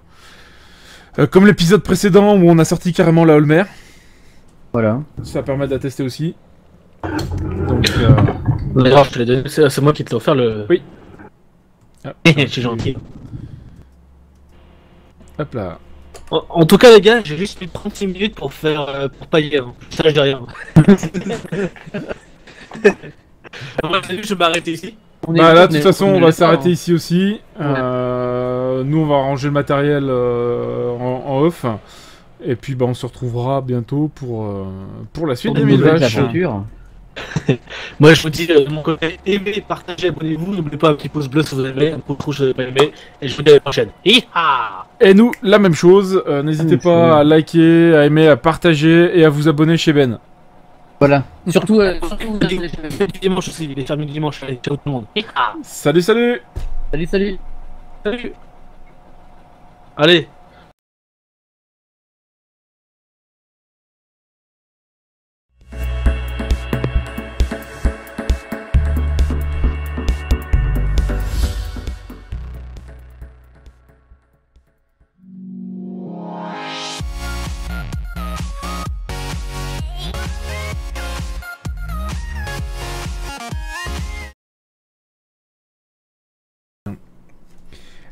[SPEAKER 1] Comme l'épisode précédent où on a sorti carrément la Holmer.
[SPEAKER 2] Voilà.
[SPEAKER 1] Ça permet d'attester aussi. Donc,
[SPEAKER 3] D'ailleurs, je te l'ai donné, c'est moi qui te l'ai offert le.
[SPEAKER 1] Oui. Ah,
[SPEAKER 3] Je suis gentil.
[SPEAKER 1] hop là.
[SPEAKER 3] En tout cas, les gars, j'ai juste mis 36 minutes pour faire pour pailler. Hein. Ça, j'ai rien. Moi, j'ai vu, je vais m'arrêter ici.
[SPEAKER 1] Bah là, de toute façon, on va s'arrêter ici aussi. Nous, on va ranger le matériel en off. Et puis, bah, on se retrouvera bientôt pour la suite
[SPEAKER 2] Pour
[SPEAKER 1] des
[SPEAKER 2] de
[SPEAKER 1] 1000
[SPEAKER 2] nouvelles
[SPEAKER 1] vaches.
[SPEAKER 2] aventures.
[SPEAKER 3] Moi, je vous dis de mon côté, aimez, partagez, abonnez-vous. N'oubliez pas un petit pouce bleu si vous avez, un pouce rouge si vous n'avez pas aimé. Et je vous dis à la prochaine. Hi-ha!
[SPEAKER 1] Et nous, la même chose. N'hésitez
[SPEAKER 2] même
[SPEAKER 1] pas
[SPEAKER 2] chose.
[SPEAKER 1] à liker, à aimer, à partager et à vous abonner chez Ben.
[SPEAKER 2] Voilà. Surtout, vous
[SPEAKER 3] Du dimanche aussi, il est fermé le dimanche. Allez, ciao tout le monde. Hi-ha!
[SPEAKER 1] Salut, salut!
[SPEAKER 2] Salut, salut.
[SPEAKER 3] Salut! Allez!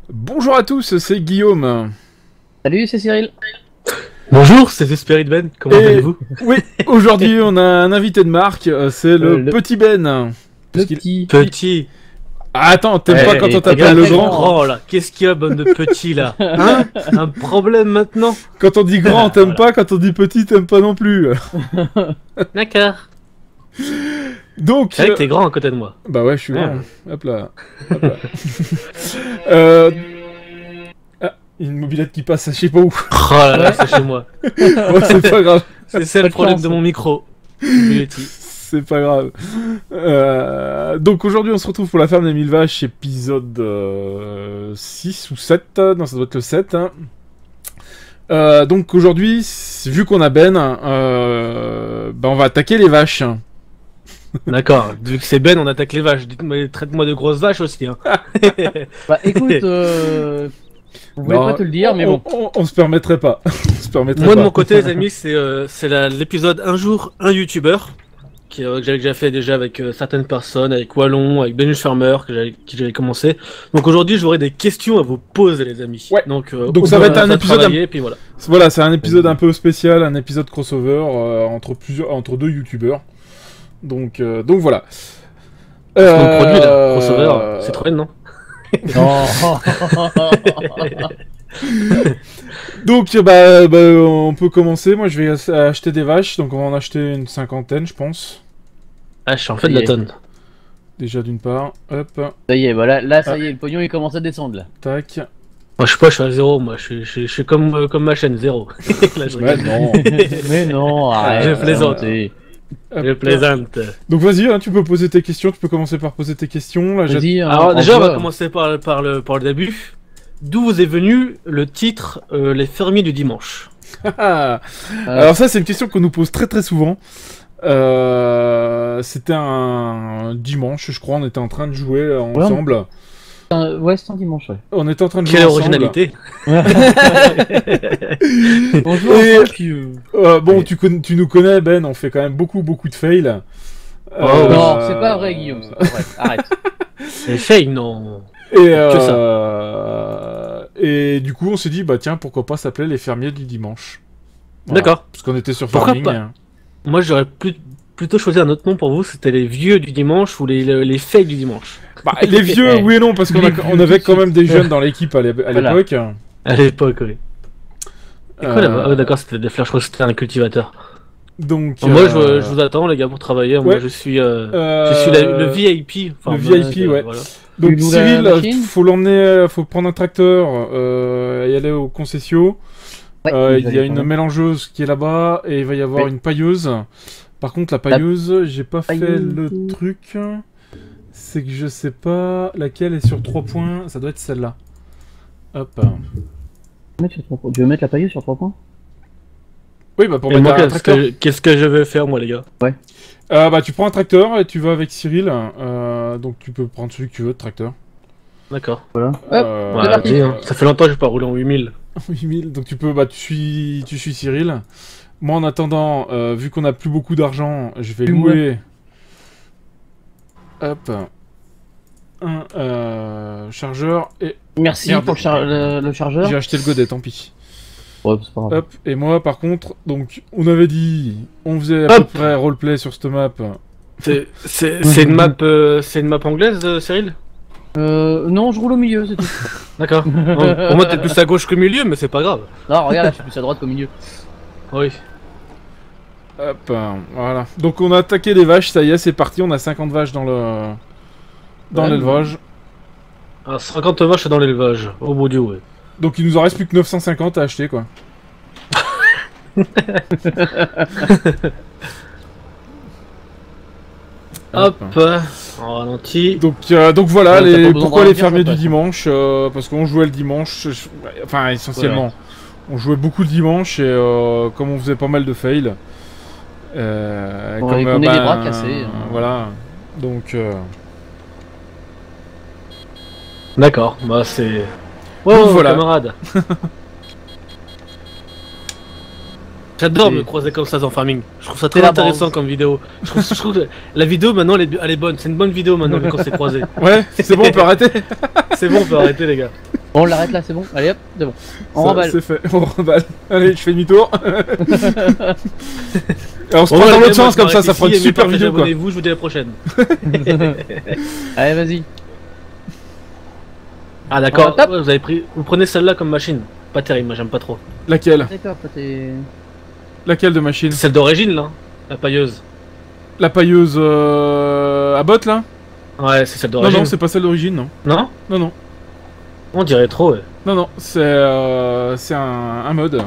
[SPEAKER 1] Bonjour à tous, c'est Guillaume.
[SPEAKER 2] Salut, c'est Cyril.
[SPEAKER 3] Bonjour, c'est Spirit Ben. Comment
[SPEAKER 1] Et-
[SPEAKER 3] allez-vous?
[SPEAKER 1] Oui, aujourd'hui, on a un invité de marque, c'est le
[SPEAKER 2] Le-
[SPEAKER 1] petit Ben.
[SPEAKER 2] Le
[SPEAKER 1] Parce qu'il-
[SPEAKER 2] petit.
[SPEAKER 3] Petit.
[SPEAKER 1] Ah, attends, t'aimes pas quand on
[SPEAKER 3] Regarde,
[SPEAKER 1] t'appelle le
[SPEAKER 3] les
[SPEAKER 1] grand?
[SPEAKER 3] grands, là. Qu'est-ce qu'il y a, bande de petits là? Hein? Un problème maintenant?
[SPEAKER 1] Quand on dit grand, t'aimes pas, quand on dit petit, t'aimes pas non plus.
[SPEAKER 3] D'accord.
[SPEAKER 1] Donc,
[SPEAKER 3] C'est vrai que t'es grand à côté de moi.
[SPEAKER 1] bah ouais, je suis
[SPEAKER 3] Ouais.
[SPEAKER 1] grand. Hop là. Hop là. euh... Ah, une mobilette qui passe, je sais pas où.
[SPEAKER 3] Oh là là, c'est chez moi.
[SPEAKER 1] Bon, c'est pas grave.
[SPEAKER 3] C'est ça
[SPEAKER 2] Pas
[SPEAKER 3] le
[SPEAKER 2] de
[SPEAKER 3] problème
[SPEAKER 2] chance.
[SPEAKER 3] de mon micro. Mobility.
[SPEAKER 1] C'est pas grave. Donc aujourd'hui, on se retrouve pour la ferme des 1000 vaches, épisode 6 ou 7. Non, ça doit être le 7. Hein. Donc aujourd'hui, vu qu'on a Ben, bah on va attaquer les vaches.
[SPEAKER 3] D'accord, vu que c'est Ben, on attaque les vaches. Dites-moi, traite-moi de grosses vaches aussi. Hein.
[SPEAKER 2] Bah écoute, vous pouvez
[SPEAKER 1] Non,
[SPEAKER 2] pas te le dire, mais bon.
[SPEAKER 1] on se permettrait pas. On se permettrait
[SPEAKER 3] Moi, de
[SPEAKER 1] pas.
[SPEAKER 3] mon côté, les amis, c'est l'épisode Un jour, un youtubeur. Que j'avais déjà fait déjà avec certaines personnes, avec Wallon, avec Benus Farmer, qui j'avais commencé. Donc aujourd'hui, j'aurai des questions à vous poser, les amis.
[SPEAKER 1] Ouais.
[SPEAKER 3] Donc
[SPEAKER 1] ça va être un épisode
[SPEAKER 3] travailler, puis voilà.
[SPEAKER 1] Voilà, c'est un épisode un peu spécial, un épisode crossover entre deux youtubeurs. Donc voilà.
[SPEAKER 3] Parce qu'on produit là, crossover, c'est trop bien, non?
[SPEAKER 1] Donc bah, on peut commencer. Moi je vais acheter des vaches, donc on va en acheter une cinquantaine je pense.
[SPEAKER 3] Ah, je suis en fait de la tonne.
[SPEAKER 1] déjà d'une part. Hop,
[SPEAKER 2] Ça y est, voilà, là, ça y est, le pognon il commence à descendre là.
[SPEAKER 1] tac.
[SPEAKER 3] Moi, je sais pas, je suis à 0, moi, je suis comme ma chaîne, 0. Là, je
[SPEAKER 1] Ouais,
[SPEAKER 3] rigole.
[SPEAKER 1] non.
[SPEAKER 2] Mais non, arrête.
[SPEAKER 3] Je plaisante.
[SPEAKER 1] Hop.
[SPEAKER 3] Je plaisante.
[SPEAKER 1] Donc vas-y, hein, tu peux poser tes questions, tu peux commencer par poser tes questions. Là,
[SPEAKER 2] Vas-y,
[SPEAKER 3] Alors, déjà, on va
[SPEAKER 2] voit.
[SPEAKER 3] commencer par le début. D'où vous est venu le titre Les fermiers du dimanche?
[SPEAKER 1] Alors ça, c'est une question qu'on nous pose très très souvent. C'était un dimanche, je crois, on était en train de jouer ensemble.
[SPEAKER 2] Ouais, c'est un dimanche, ouais.
[SPEAKER 1] On était en train de jouer
[SPEAKER 3] Quelle
[SPEAKER 1] ensemble.
[SPEAKER 3] originalité!
[SPEAKER 2] Bonjour,
[SPEAKER 1] Et-
[SPEAKER 2] enfin, puis,
[SPEAKER 1] Bon,
[SPEAKER 2] Oui.
[SPEAKER 1] tu nous connais, Ben, on fait quand même beaucoup de fails.
[SPEAKER 3] Oh,
[SPEAKER 2] Non, c'est pas vrai, Guillaume, c'est pas vrai. Arrête.
[SPEAKER 3] Les fails, non.
[SPEAKER 1] Et,
[SPEAKER 3] Que
[SPEAKER 1] et du coup, on s'est dit, bah tiens, pourquoi pas s'appeler les fermiers du dimanche. Voilà.
[SPEAKER 3] D'accord.
[SPEAKER 1] Parce qu'on était sur
[SPEAKER 3] Pourquoi
[SPEAKER 1] Farming.
[SPEAKER 3] pas Moi, j'aurais plutôt choisi un autre nom pour vous, c'était les vieux du dimanche ou les fails du dimanche.
[SPEAKER 1] Bah, les vieux, oui et non, parce qu'on
[SPEAKER 2] Les vieux,
[SPEAKER 1] on avait
[SPEAKER 2] tout
[SPEAKER 1] quand
[SPEAKER 2] de
[SPEAKER 1] même des jeunes dans l'équipe à
[SPEAKER 2] Voilà.
[SPEAKER 1] l'époque.
[SPEAKER 3] À l'époque, oui. C'est quoi là-bas?
[SPEAKER 1] Euh,
[SPEAKER 3] Ah ouais, d'accord, c'était des fleurs, je crois que c'était un cultivateur.
[SPEAKER 1] Donc,
[SPEAKER 3] Bon, moi, je vous attends, les gars, pour travailler. Moi,
[SPEAKER 1] ouais.
[SPEAKER 3] je suis le VIP. Enfin,
[SPEAKER 1] le
[SPEAKER 3] moi,
[SPEAKER 1] VIP, ouais.
[SPEAKER 3] Voilà.
[SPEAKER 1] Donc
[SPEAKER 2] Tu loues la
[SPEAKER 1] Cyril,
[SPEAKER 2] machine
[SPEAKER 1] faut l'emmener, faut prendre un tracteur et aller au concession.
[SPEAKER 2] Ouais,
[SPEAKER 1] Il y a une mélangeuse qui est là-bas et il va y avoir
[SPEAKER 2] Ouais.
[SPEAKER 1] une pailleuse. Par contre, la pailleuse, j'ai pas fait
[SPEAKER 2] pailleuse.
[SPEAKER 1] le truc. C'est que je sais pas laquelle est sur 3 points. Ça doit être celle-là. Hop.
[SPEAKER 2] Tu veux mettre la pailleuse sur 3 points?
[SPEAKER 1] Oui, bah pour
[SPEAKER 3] Et
[SPEAKER 1] mettre
[SPEAKER 3] moi,
[SPEAKER 1] un tracteur.
[SPEAKER 3] qu'est-ce que je vais faire, moi, les gars?
[SPEAKER 1] Bah tu prends un tracteur et tu vas avec Cyril. Donc tu peux prendre celui que tu veux de tracteur.
[SPEAKER 3] D'accord.
[SPEAKER 2] Voilà. Hop,
[SPEAKER 1] Euh,
[SPEAKER 2] c'est parti.
[SPEAKER 3] Ça fait longtemps que je pas roulé en 8000.
[SPEAKER 1] 8000, donc tu peux, bah tu suis Cyril. Moi en attendant, vu qu'on a plus beaucoup d'argent, je vais louer. Hop. Un chargeur et
[SPEAKER 2] Merci
[SPEAKER 1] Merde.
[SPEAKER 2] pour le chargeur.
[SPEAKER 1] j'ai acheté le godet, tant pis.
[SPEAKER 2] Ouais, c'est pas grave.
[SPEAKER 1] Hop, et moi par contre, donc on avait dit, on faisait à peu
[SPEAKER 3] Hop.
[SPEAKER 1] près roleplay sur cette map.
[SPEAKER 3] C'est une map, anglaise, Cyril?
[SPEAKER 2] Non, je roule au milieu, c'est tout.
[SPEAKER 3] D'accord. Bon, pour moi, t'es plus à gauche qu'au milieu, mais c'est pas grave.
[SPEAKER 2] Non, regarde, là, je suis plus à droite qu'au milieu.
[SPEAKER 3] Oui.
[SPEAKER 1] Hop, voilà. Donc on a attaqué les vaches, ça y est, c'est parti, on a 50 vaches dans
[SPEAKER 2] Ouais,
[SPEAKER 1] l'élevage.
[SPEAKER 3] Alors, 50 vaches dans l'élevage, au bout du ouais.
[SPEAKER 1] Donc il nous en reste plus que 950 à acheter, quoi.
[SPEAKER 3] Hop, en ralenti.
[SPEAKER 1] Donc voilà,
[SPEAKER 2] Ouais, t'as pas besoin
[SPEAKER 1] pourquoi
[SPEAKER 2] de
[SPEAKER 1] les
[SPEAKER 2] ralentir,
[SPEAKER 1] fermiers
[SPEAKER 2] ça
[SPEAKER 1] du
[SPEAKER 2] passe.
[SPEAKER 1] dimanche parce qu'on jouait le dimanche, enfin essentiellement. On jouait beaucoup le dimanche et comme on faisait pas mal de fails.
[SPEAKER 2] Ouais, qu'on ait les bras cassés, hein.
[SPEAKER 1] Voilà. Donc
[SPEAKER 3] D'accord, bah c'est...
[SPEAKER 1] Donc
[SPEAKER 3] Oh,
[SPEAKER 1] voilà.
[SPEAKER 3] camarade. J'adore
[SPEAKER 2] C'est-
[SPEAKER 3] me croiser comme ça dans Farming. Je trouve ça
[SPEAKER 2] C'est
[SPEAKER 3] très
[SPEAKER 2] la
[SPEAKER 3] intéressant
[SPEAKER 2] base.
[SPEAKER 3] comme vidéo. Je trouve que la vidéo maintenant elle est bonne. C'est une bonne vidéo maintenant quand c'est croisé.
[SPEAKER 1] ouais, c'est bon, on peut arrêter.
[SPEAKER 3] C'est bon, on peut arrêter les gars.
[SPEAKER 2] Bon, on l'arrête là, c'est bon. Allez hop, c'est bon. On
[SPEAKER 1] Ça,
[SPEAKER 2] remballe.
[SPEAKER 1] C'est fait, on remballe. Allez, je fais demi-tour. Et on se
[SPEAKER 3] Bon,
[SPEAKER 1] prend
[SPEAKER 3] les
[SPEAKER 1] dans
[SPEAKER 3] gars,
[SPEAKER 1] l'autre
[SPEAKER 3] moi,
[SPEAKER 1] sens
[SPEAKER 3] je
[SPEAKER 1] comme ça
[SPEAKER 3] m'arrête
[SPEAKER 1] fera une
[SPEAKER 3] ici,
[SPEAKER 1] super
[SPEAKER 3] aimez,
[SPEAKER 1] vidéo quoi.
[SPEAKER 3] Abonnez-vous, je vous dis à la prochaine.
[SPEAKER 2] Allez, vas-y.
[SPEAKER 3] Ah d'accord,
[SPEAKER 2] Top.
[SPEAKER 3] ouais, vous prenez celle-là comme machine. Pas terrible, moi j'aime pas trop.
[SPEAKER 1] Laquelle?
[SPEAKER 2] D'accord, toi t'es.
[SPEAKER 1] Laquelle de machine?
[SPEAKER 3] C'est celle d'origine là, la pailleuse.
[SPEAKER 1] La pailleuse à botte là?
[SPEAKER 3] Ouais, c'est celle
[SPEAKER 1] Non,
[SPEAKER 3] d'origine.
[SPEAKER 1] non, c'est pas celle d'origine, non.
[SPEAKER 3] Non,
[SPEAKER 1] Non, non.
[SPEAKER 3] on dirait trop. Ouais.
[SPEAKER 1] Non, non, c'est un mode.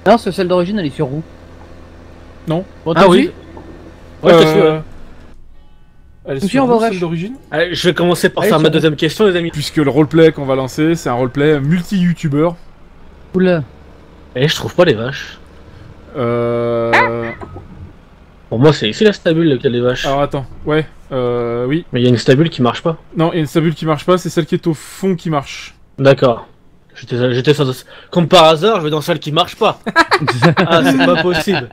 [SPEAKER 2] Non, c'est celle d'origine, elle est sur roue.
[SPEAKER 1] Non.
[SPEAKER 2] Bon,
[SPEAKER 3] Ah
[SPEAKER 2] t'as
[SPEAKER 3] oui.
[SPEAKER 2] vu
[SPEAKER 3] Ouais, je te suis, ouais.
[SPEAKER 1] Elle est
[SPEAKER 2] Nous
[SPEAKER 1] sur
[SPEAKER 2] on va au
[SPEAKER 1] celle
[SPEAKER 2] rush.
[SPEAKER 1] d'origine.
[SPEAKER 3] Allez, je vais commencer par
[SPEAKER 2] Allez,
[SPEAKER 3] faire ma
[SPEAKER 2] sur vous.
[SPEAKER 3] deuxième question les amis.
[SPEAKER 1] Puisque le roleplay qu'on va lancer, c'est un roleplay multi-youtubeur.
[SPEAKER 2] Oula.
[SPEAKER 3] Et je trouve pas les vaches.
[SPEAKER 1] Euh...
[SPEAKER 3] Pour moi c'est ici la stabule qui a les vaches.
[SPEAKER 1] Alors attends, ouais, oui.
[SPEAKER 3] Mais il y a une stabule qui marche pas.
[SPEAKER 1] Non, il y a une stabule qui marche pas, c'est celle qui est au fond qui marche.
[SPEAKER 3] D'accord. J'étais sur... Comme par hasard, je vais dans celle qui marche pas. Ah, c'est pas possible.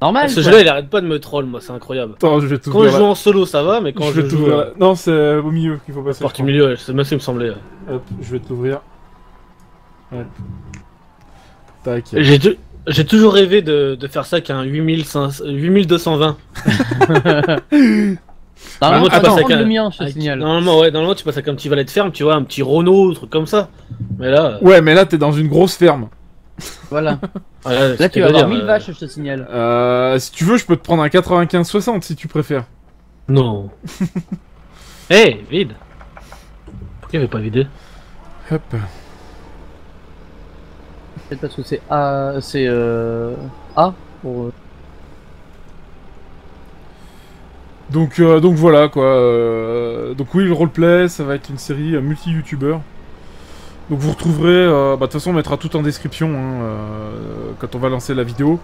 [SPEAKER 2] Normal.
[SPEAKER 3] Ce
[SPEAKER 2] quoi.
[SPEAKER 3] jeu-là, il arrête pas de me troll, moi, c'est incroyable.
[SPEAKER 1] Attends, je vais
[SPEAKER 3] Quand
[SPEAKER 1] t'ouvrir
[SPEAKER 3] je joue en solo, ça va, mais quand
[SPEAKER 1] je
[SPEAKER 3] je,
[SPEAKER 1] vais
[SPEAKER 3] joue
[SPEAKER 1] t'ouvrir Non, c'est au milieu qu'il faut passer.
[SPEAKER 3] porte
[SPEAKER 1] je
[SPEAKER 3] du
[SPEAKER 1] crois.
[SPEAKER 3] milieu, c'est même ça, il me semblait.
[SPEAKER 1] Hop, je vais te l'ouvrir. Hop. Tac.
[SPEAKER 3] J'ai toujours rêvé de faire ça qu'un 8220.
[SPEAKER 2] Normalement,
[SPEAKER 3] tu
[SPEAKER 2] tu
[SPEAKER 3] passes
[SPEAKER 2] vas
[SPEAKER 3] avec
[SPEAKER 2] prendre
[SPEAKER 3] un-
[SPEAKER 2] le mien, je te
[SPEAKER 3] Avec-
[SPEAKER 2] signale.
[SPEAKER 3] Normalement, tu passes avec un petit valet de ferme, tu vois, un petit Renault, un truc comme ça. Mais là,
[SPEAKER 1] Ouais, mais là, t'es dans une grosse ferme.
[SPEAKER 2] Voilà.
[SPEAKER 3] voilà,
[SPEAKER 2] Là, tu vas avoir 1000 vaches, je te signale.
[SPEAKER 1] Si tu veux, je peux te prendre un 95-60 si tu préfères.
[SPEAKER 3] Non. Eh, vide. Pourquoi il avait pas vidé?
[SPEAKER 1] Hop.
[SPEAKER 2] Peut-être parce que c'est A, c'est A pour.
[SPEAKER 1] Donc voilà quoi. Donc oui, le roleplay, ça va être une série multi-youtubeurs. Donc vous retrouverez, bah de toute façon on mettra tout en description hein, quand on va lancer la vidéo.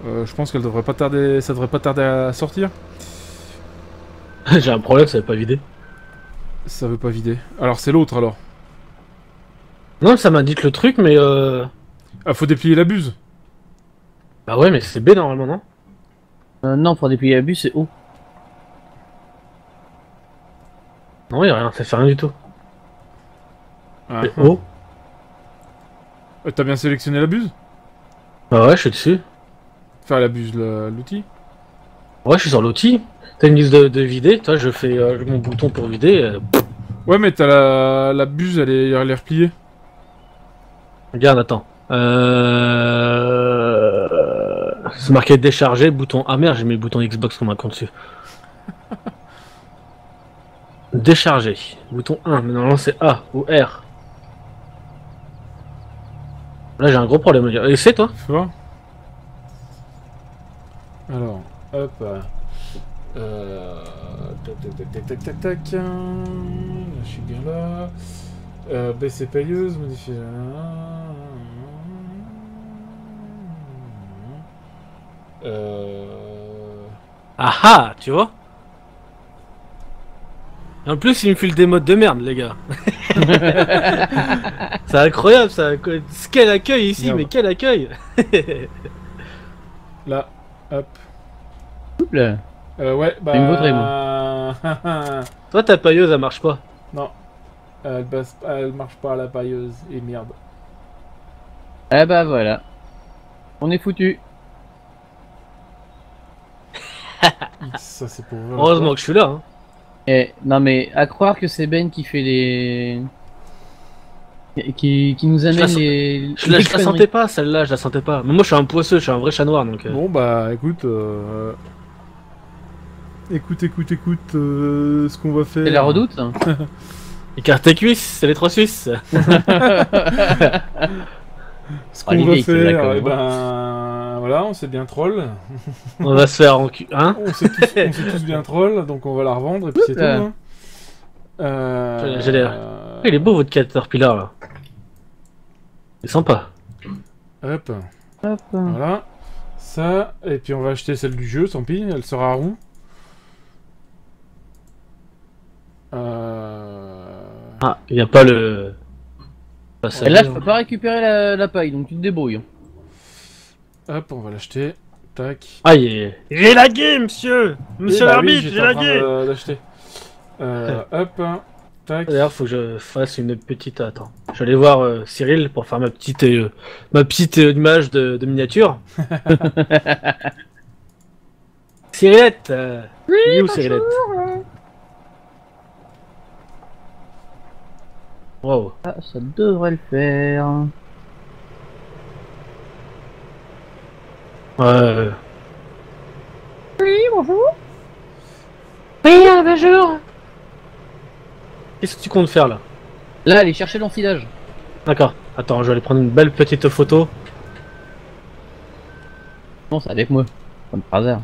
[SPEAKER 1] Je pense qu'elle devrait pas tarder, ça devrait pas tarder à sortir.
[SPEAKER 3] J'ai un problème, ça avait pas vidé.
[SPEAKER 1] Ça veut pas vider. Alors c'est l'autre alors.
[SPEAKER 3] Non, ça m'indique le truc, mais
[SPEAKER 1] Ah faut déplier la buse.
[SPEAKER 3] Bah ouais, mais c'est B normalement, non?
[SPEAKER 2] Non, pour déplier la bus, c'est O.
[SPEAKER 3] Non, y'a rien, ça fait rien du tout.
[SPEAKER 1] Ah.
[SPEAKER 3] C'est O.
[SPEAKER 1] T'as bien sélectionné la buse?
[SPEAKER 3] Bah ouais, je suis dessus.
[SPEAKER 1] Enfin la buse, l'outil.
[SPEAKER 3] Ouais, je suis sur l'outil. T'as une liste de vider, toi je fais mon bouton pour vider.
[SPEAKER 1] Ouais mais t'as la buse, elle est repliée.
[SPEAKER 3] Regarde, attends. C'est marqué décharger, bouton. Ah merde, j'ai mis le bouton Xbox comme un con dessus. Décharger, bouton 1, mais normalement c'est A ou R. Là j'ai un gros problème. Essaie toi.
[SPEAKER 1] Fais voir. Alors, hop. Tac tac tac tac tac tac tac. Là, je suis bien là. Baisser pailleuse, modifier.
[SPEAKER 3] Ah ah, tu vois. Et en plus il me file des modes de merde les gars. C'est incroyable ça. Quel accueil ici,
[SPEAKER 1] Merde.
[SPEAKER 3] mais quel accueil.
[SPEAKER 1] Là, hop.
[SPEAKER 2] Là.
[SPEAKER 1] Ouais, bah.
[SPEAKER 2] Il me vaudrait,
[SPEAKER 3] Toi ta pailleuse elle marche pas.
[SPEAKER 1] Non. Elle marche pas la pailleuse. Et merde.
[SPEAKER 2] Ah bah voilà. On est foutu.
[SPEAKER 1] Ça, c'est pour.
[SPEAKER 3] Heureusement que je suis là. Hein.
[SPEAKER 2] Eh, non mais à croire que c'est Ben qui fait les. Qui nous amène les.
[SPEAKER 3] Je la sentais pas celle-là, je la sentais pas. Mais moi je suis un poisseux, je suis un vrai chat noir donc.
[SPEAKER 1] Bon, bah écoute. Écoute, ce qu'on va faire.
[SPEAKER 2] C'est la redoute hein.
[SPEAKER 3] Écartez cuisses, c'est les trois Suisses.
[SPEAKER 1] Ce
[SPEAKER 2] Ah,
[SPEAKER 1] qu'on
[SPEAKER 2] les
[SPEAKER 1] va
[SPEAKER 2] vieilles, celle-là,
[SPEAKER 1] faire,
[SPEAKER 2] quand
[SPEAKER 1] eh
[SPEAKER 2] même.
[SPEAKER 1] ben. Voilà, on s'est bien troll.
[SPEAKER 3] On va se faire en cul. Hein?
[SPEAKER 1] On s'est tous bien troll, donc on va la revendre et puis c'est tout. Hein.
[SPEAKER 3] J'ai l'air. Il est beau votre Caterpillar là. Il est sympa.
[SPEAKER 1] Hop,
[SPEAKER 2] Hop.
[SPEAKER 1] voilà. Ça, et puis on va acheter celle du jeu, tant pis, elle sera à roue.
[SPEAKER 3] Ah, il n'y a pas le. Pas
[SPEAKER 2] Et là je peux pas récupérer la paille donc tu te débrouilles.
[SPEAKER 1] Hop, on va l'acheter. Tac.
[SPEAKER 3] Ah, j'ai lagué, monsieur. Monsieur
[SPEAKER 1] Eh bah
[SPEAKER 3] l'arbitre,
[SPEAKER 1] oui,
[SPEAKER 3] j'ai
[SPEAKER 1] j'étais en train
[SPEAKER 3] lagué.
[SPEAKER 1] d'acheter. Hop, tac.
[SPEAKER 3] D'ailleurs, faut que je fasse une petite. Attends. Je vais aller voir Cyril pour faire ma petite image de miniature. Cyrilette. Oui, il est où Cyrilette? Wow.
[SPEAKER 2] Ah ça devrait le faire.
[SPEAKER 3] Ouais.
[SPEAKER 2] Oui bonjour.
[SPEAKER 3] Oui, bonjour. Qu'est-ce que tu comptes faire là?
[SPEAKER 2] Là allez chercher l'enfilage.
[SPEAKER 3] D'accord. Attends, je vais aller prendre une belle petite photo.
[SPEAKER 2] Non c'est avec moi. Comme par hasard.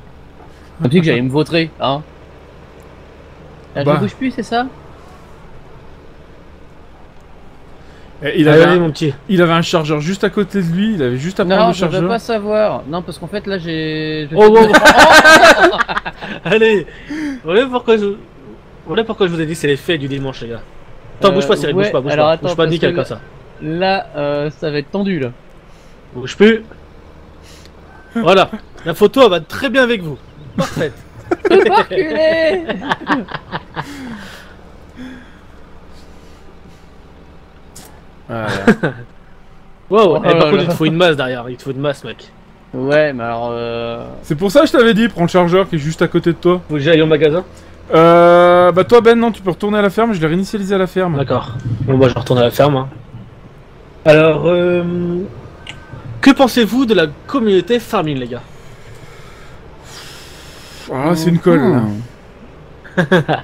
[SPEAKER 2] Comme si que j'allais me vautrer, hein. Là,
[SPEAKER 1] Bah.
[SPEAKER 2] je bouge plus, c'est ça?
[SPEAKER 1] Et
[SPEAKER 3] Allez, mon petit.
[SPEAKER 1] il avait un chargeur juste à côté de lui, il avait juste à prendre
[SPEAKER 2] Non,
[SPEAKER 1] le
[SPEAKER 2] je veux
[SPEAKER 1] chargeur.
[SPEAKER 2] pas savoir. Non, parce qu'en fait là j'ai.
[SPEAKER 3] Oh, bon. Allez. Voilà pourquoi je vous ai dit c'est les fêtes du dimanche, les gars. Attends, bouge pas, Cyril,
[SPEAKER 2] ouais,
[SPEAKER 3] bouge pas, bouge
[SPEAKER 2] alors
[SPEAKER 3] pas.
[SPEAKER 2] attends,
[SPEAKER 3] Bouge pas
[SPEAKER 2] parce
[SPEAKER 3] nickel
[SPEAKER 2] que
[SPEAKER 3] comme ça.
[SPEAKER 2] Là, ça va être tendu là.
[SPEAKER 3] Bouge plus. Voilà. La photo, elle va très bien avec vous. Parfaite.
[SPEAKER 2] Je peux pas reculer.
[SPEAKER 1] Voilà.
[SPEAKER 3] Wow.
[SPEAKER 2] Oh
[SPEAKER 3] Par
[SPEAKER 2] là
[SPEAKER 3] contre,
[SPEAKER 2] là.
[SPEAKER 3] il te faut une masse derrière. Il te faut une masse, mec.
[SPEAKER 2] Ouais, mais alors.
[SPEAKER 1] C'est pour ça que je t'avais dit, prends le chargeur qui est juste à côté de toi.
[SPEAKER 3] Faut que j'aille au magasin.
[SPEAKER 1] Bah toi Ben, non, tu peux retourner à la ferme, je l'ai réinitialisé à la ferme.
[SPEAKER 3] D'accord. Bon, bah, je retourne à la ferme. Hein. Alors, que pensez-vous de la communauté farming, les gars?
[SPEAKER 1] Ah, c'est une colle. là.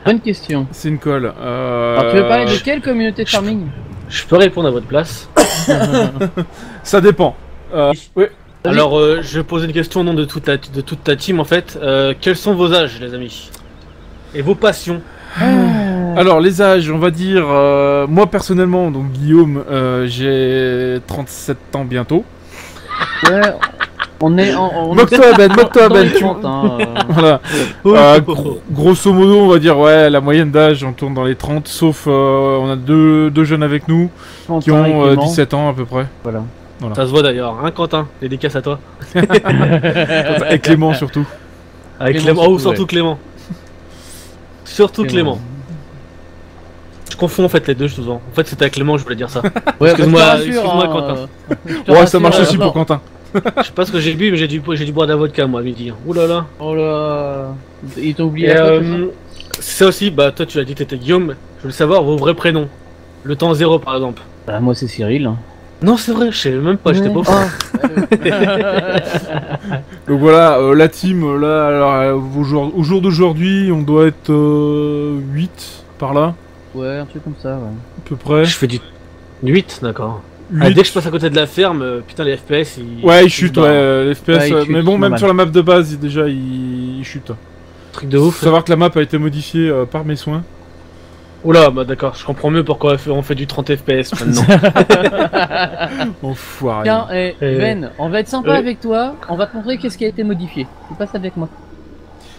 [SPEAKER 2] Bonne question.
[SPEAKER 1] C'est une colle.
[SPEAKER 2] Alors, tu veux parler de quelle communauté de farming?
[SPEAKER 3] Je peux répondre à votre place.
[SPEAKER 1] Ça dépend. Oui.
[SPEAKER 3] Alors, je vais poser une question au nom de toute ta team en fait. Quels sont vos âges, les amis? Et vos passions?
[SPEAKER 1] Alors les âges, on va dire, moi personnellement, donc Guillaume, j'ai 37 ans bientôt.
[SPEAKER 2] Ouais, on est en...
[SPEAKER 1] Moque-toi Ben, moque-toi Ben. Voilà.
[SPEAKER 3] Oh.
[SPEAKER 1] Grosso modo, on va dire, ouais, la moyenne d'âge, on tourne dans les 30, sauf on a deux jeunes avec nous qui ont 17 ans à peu près.
[SPEAKER 2] Voilà.
[SPEAKER 3] Ça se voit d'ailleurs, hein Quentin? Dédicace à toi.
[SPEAKER 1] Et Clément surtout.
[SPEAKER 3] Avec
[SPEAKER 2] Clément,
[SPEAKER 3] Clément,
[SPEAKER 2] surtout,
[SPEAKER 3] surtout Clément. Surtout Clément. Je confonds en fait les deux souvent. En fait c'était à Clément que je voulais dire ça.
[SPEAKER 2] Ouais,
[SPEAKER 3] Excuse-moi, Quentin.
[SPEAKER 1] Ouais, ça marche aussi pour Quentin.
[SPEAKER 3] Je sais pas ce que j'ai bu mais j'ai dû boire de la vodka moi à midi. Ouh là là.
[SPEAKER 2] Oh là. Ils t'ont oublié
[SPEAKER 3] Et,
[SPEAKER 2] la faute,
[SPEAKER 3] c'est ça aussi, bah toi tu as dit que t'étais Guillaume. Je voulais savoir vos vrais prénoms. Le temps 0 par exemple.
[SPEAKER 2] Bah, moi c'est Cyril.
[SPEAKER 3] Non c'est vrai, je sais même pas, j'étais pas au courant.
[SPEAKER 1] Donc voilà, la team, là, alors, au jour d'aujourd'hui, on doit être 8 par là,
[SPEAKER 2] Ouais, un truc comme ça, ouais.
[SPEAKER 1] à peu près.
[SPEAKER 3] Je fais du 8, d'accord.
[SPEAKER 1] 8.
[SPEAKER 3] Ah, dès que je passe à côté de la ferme, putain les FPS ils...
[SPEAKER 1] Ouais, il chute, ouais, les FPS,
[SPEAKER 2] Ouais, il chute,
[SPEAKER 1] mais bon, même
[SPEAKER 2] normal.
[SPEAKER 1] sur la map de base, déjà, il chute.
[SPEAKER 3] Truc de ouf.
[SPEAKER 1] Faut savoir que la map a été modifiée par mes soins.
[SPEAKER 3] Oula, bah d'accord, je comprends mieux pourquoi on fait du 30 FPS maintenant.
[SPEAKER 1] Enfoiré.
[SPEAKER 2] Tiens, Ben, on va être sympa
[SPEAKER 3] Oui.
[SPEAKER 2] avec toi, on va te montrer qu'est-ce qui a été modifié. Tu passes avec moi.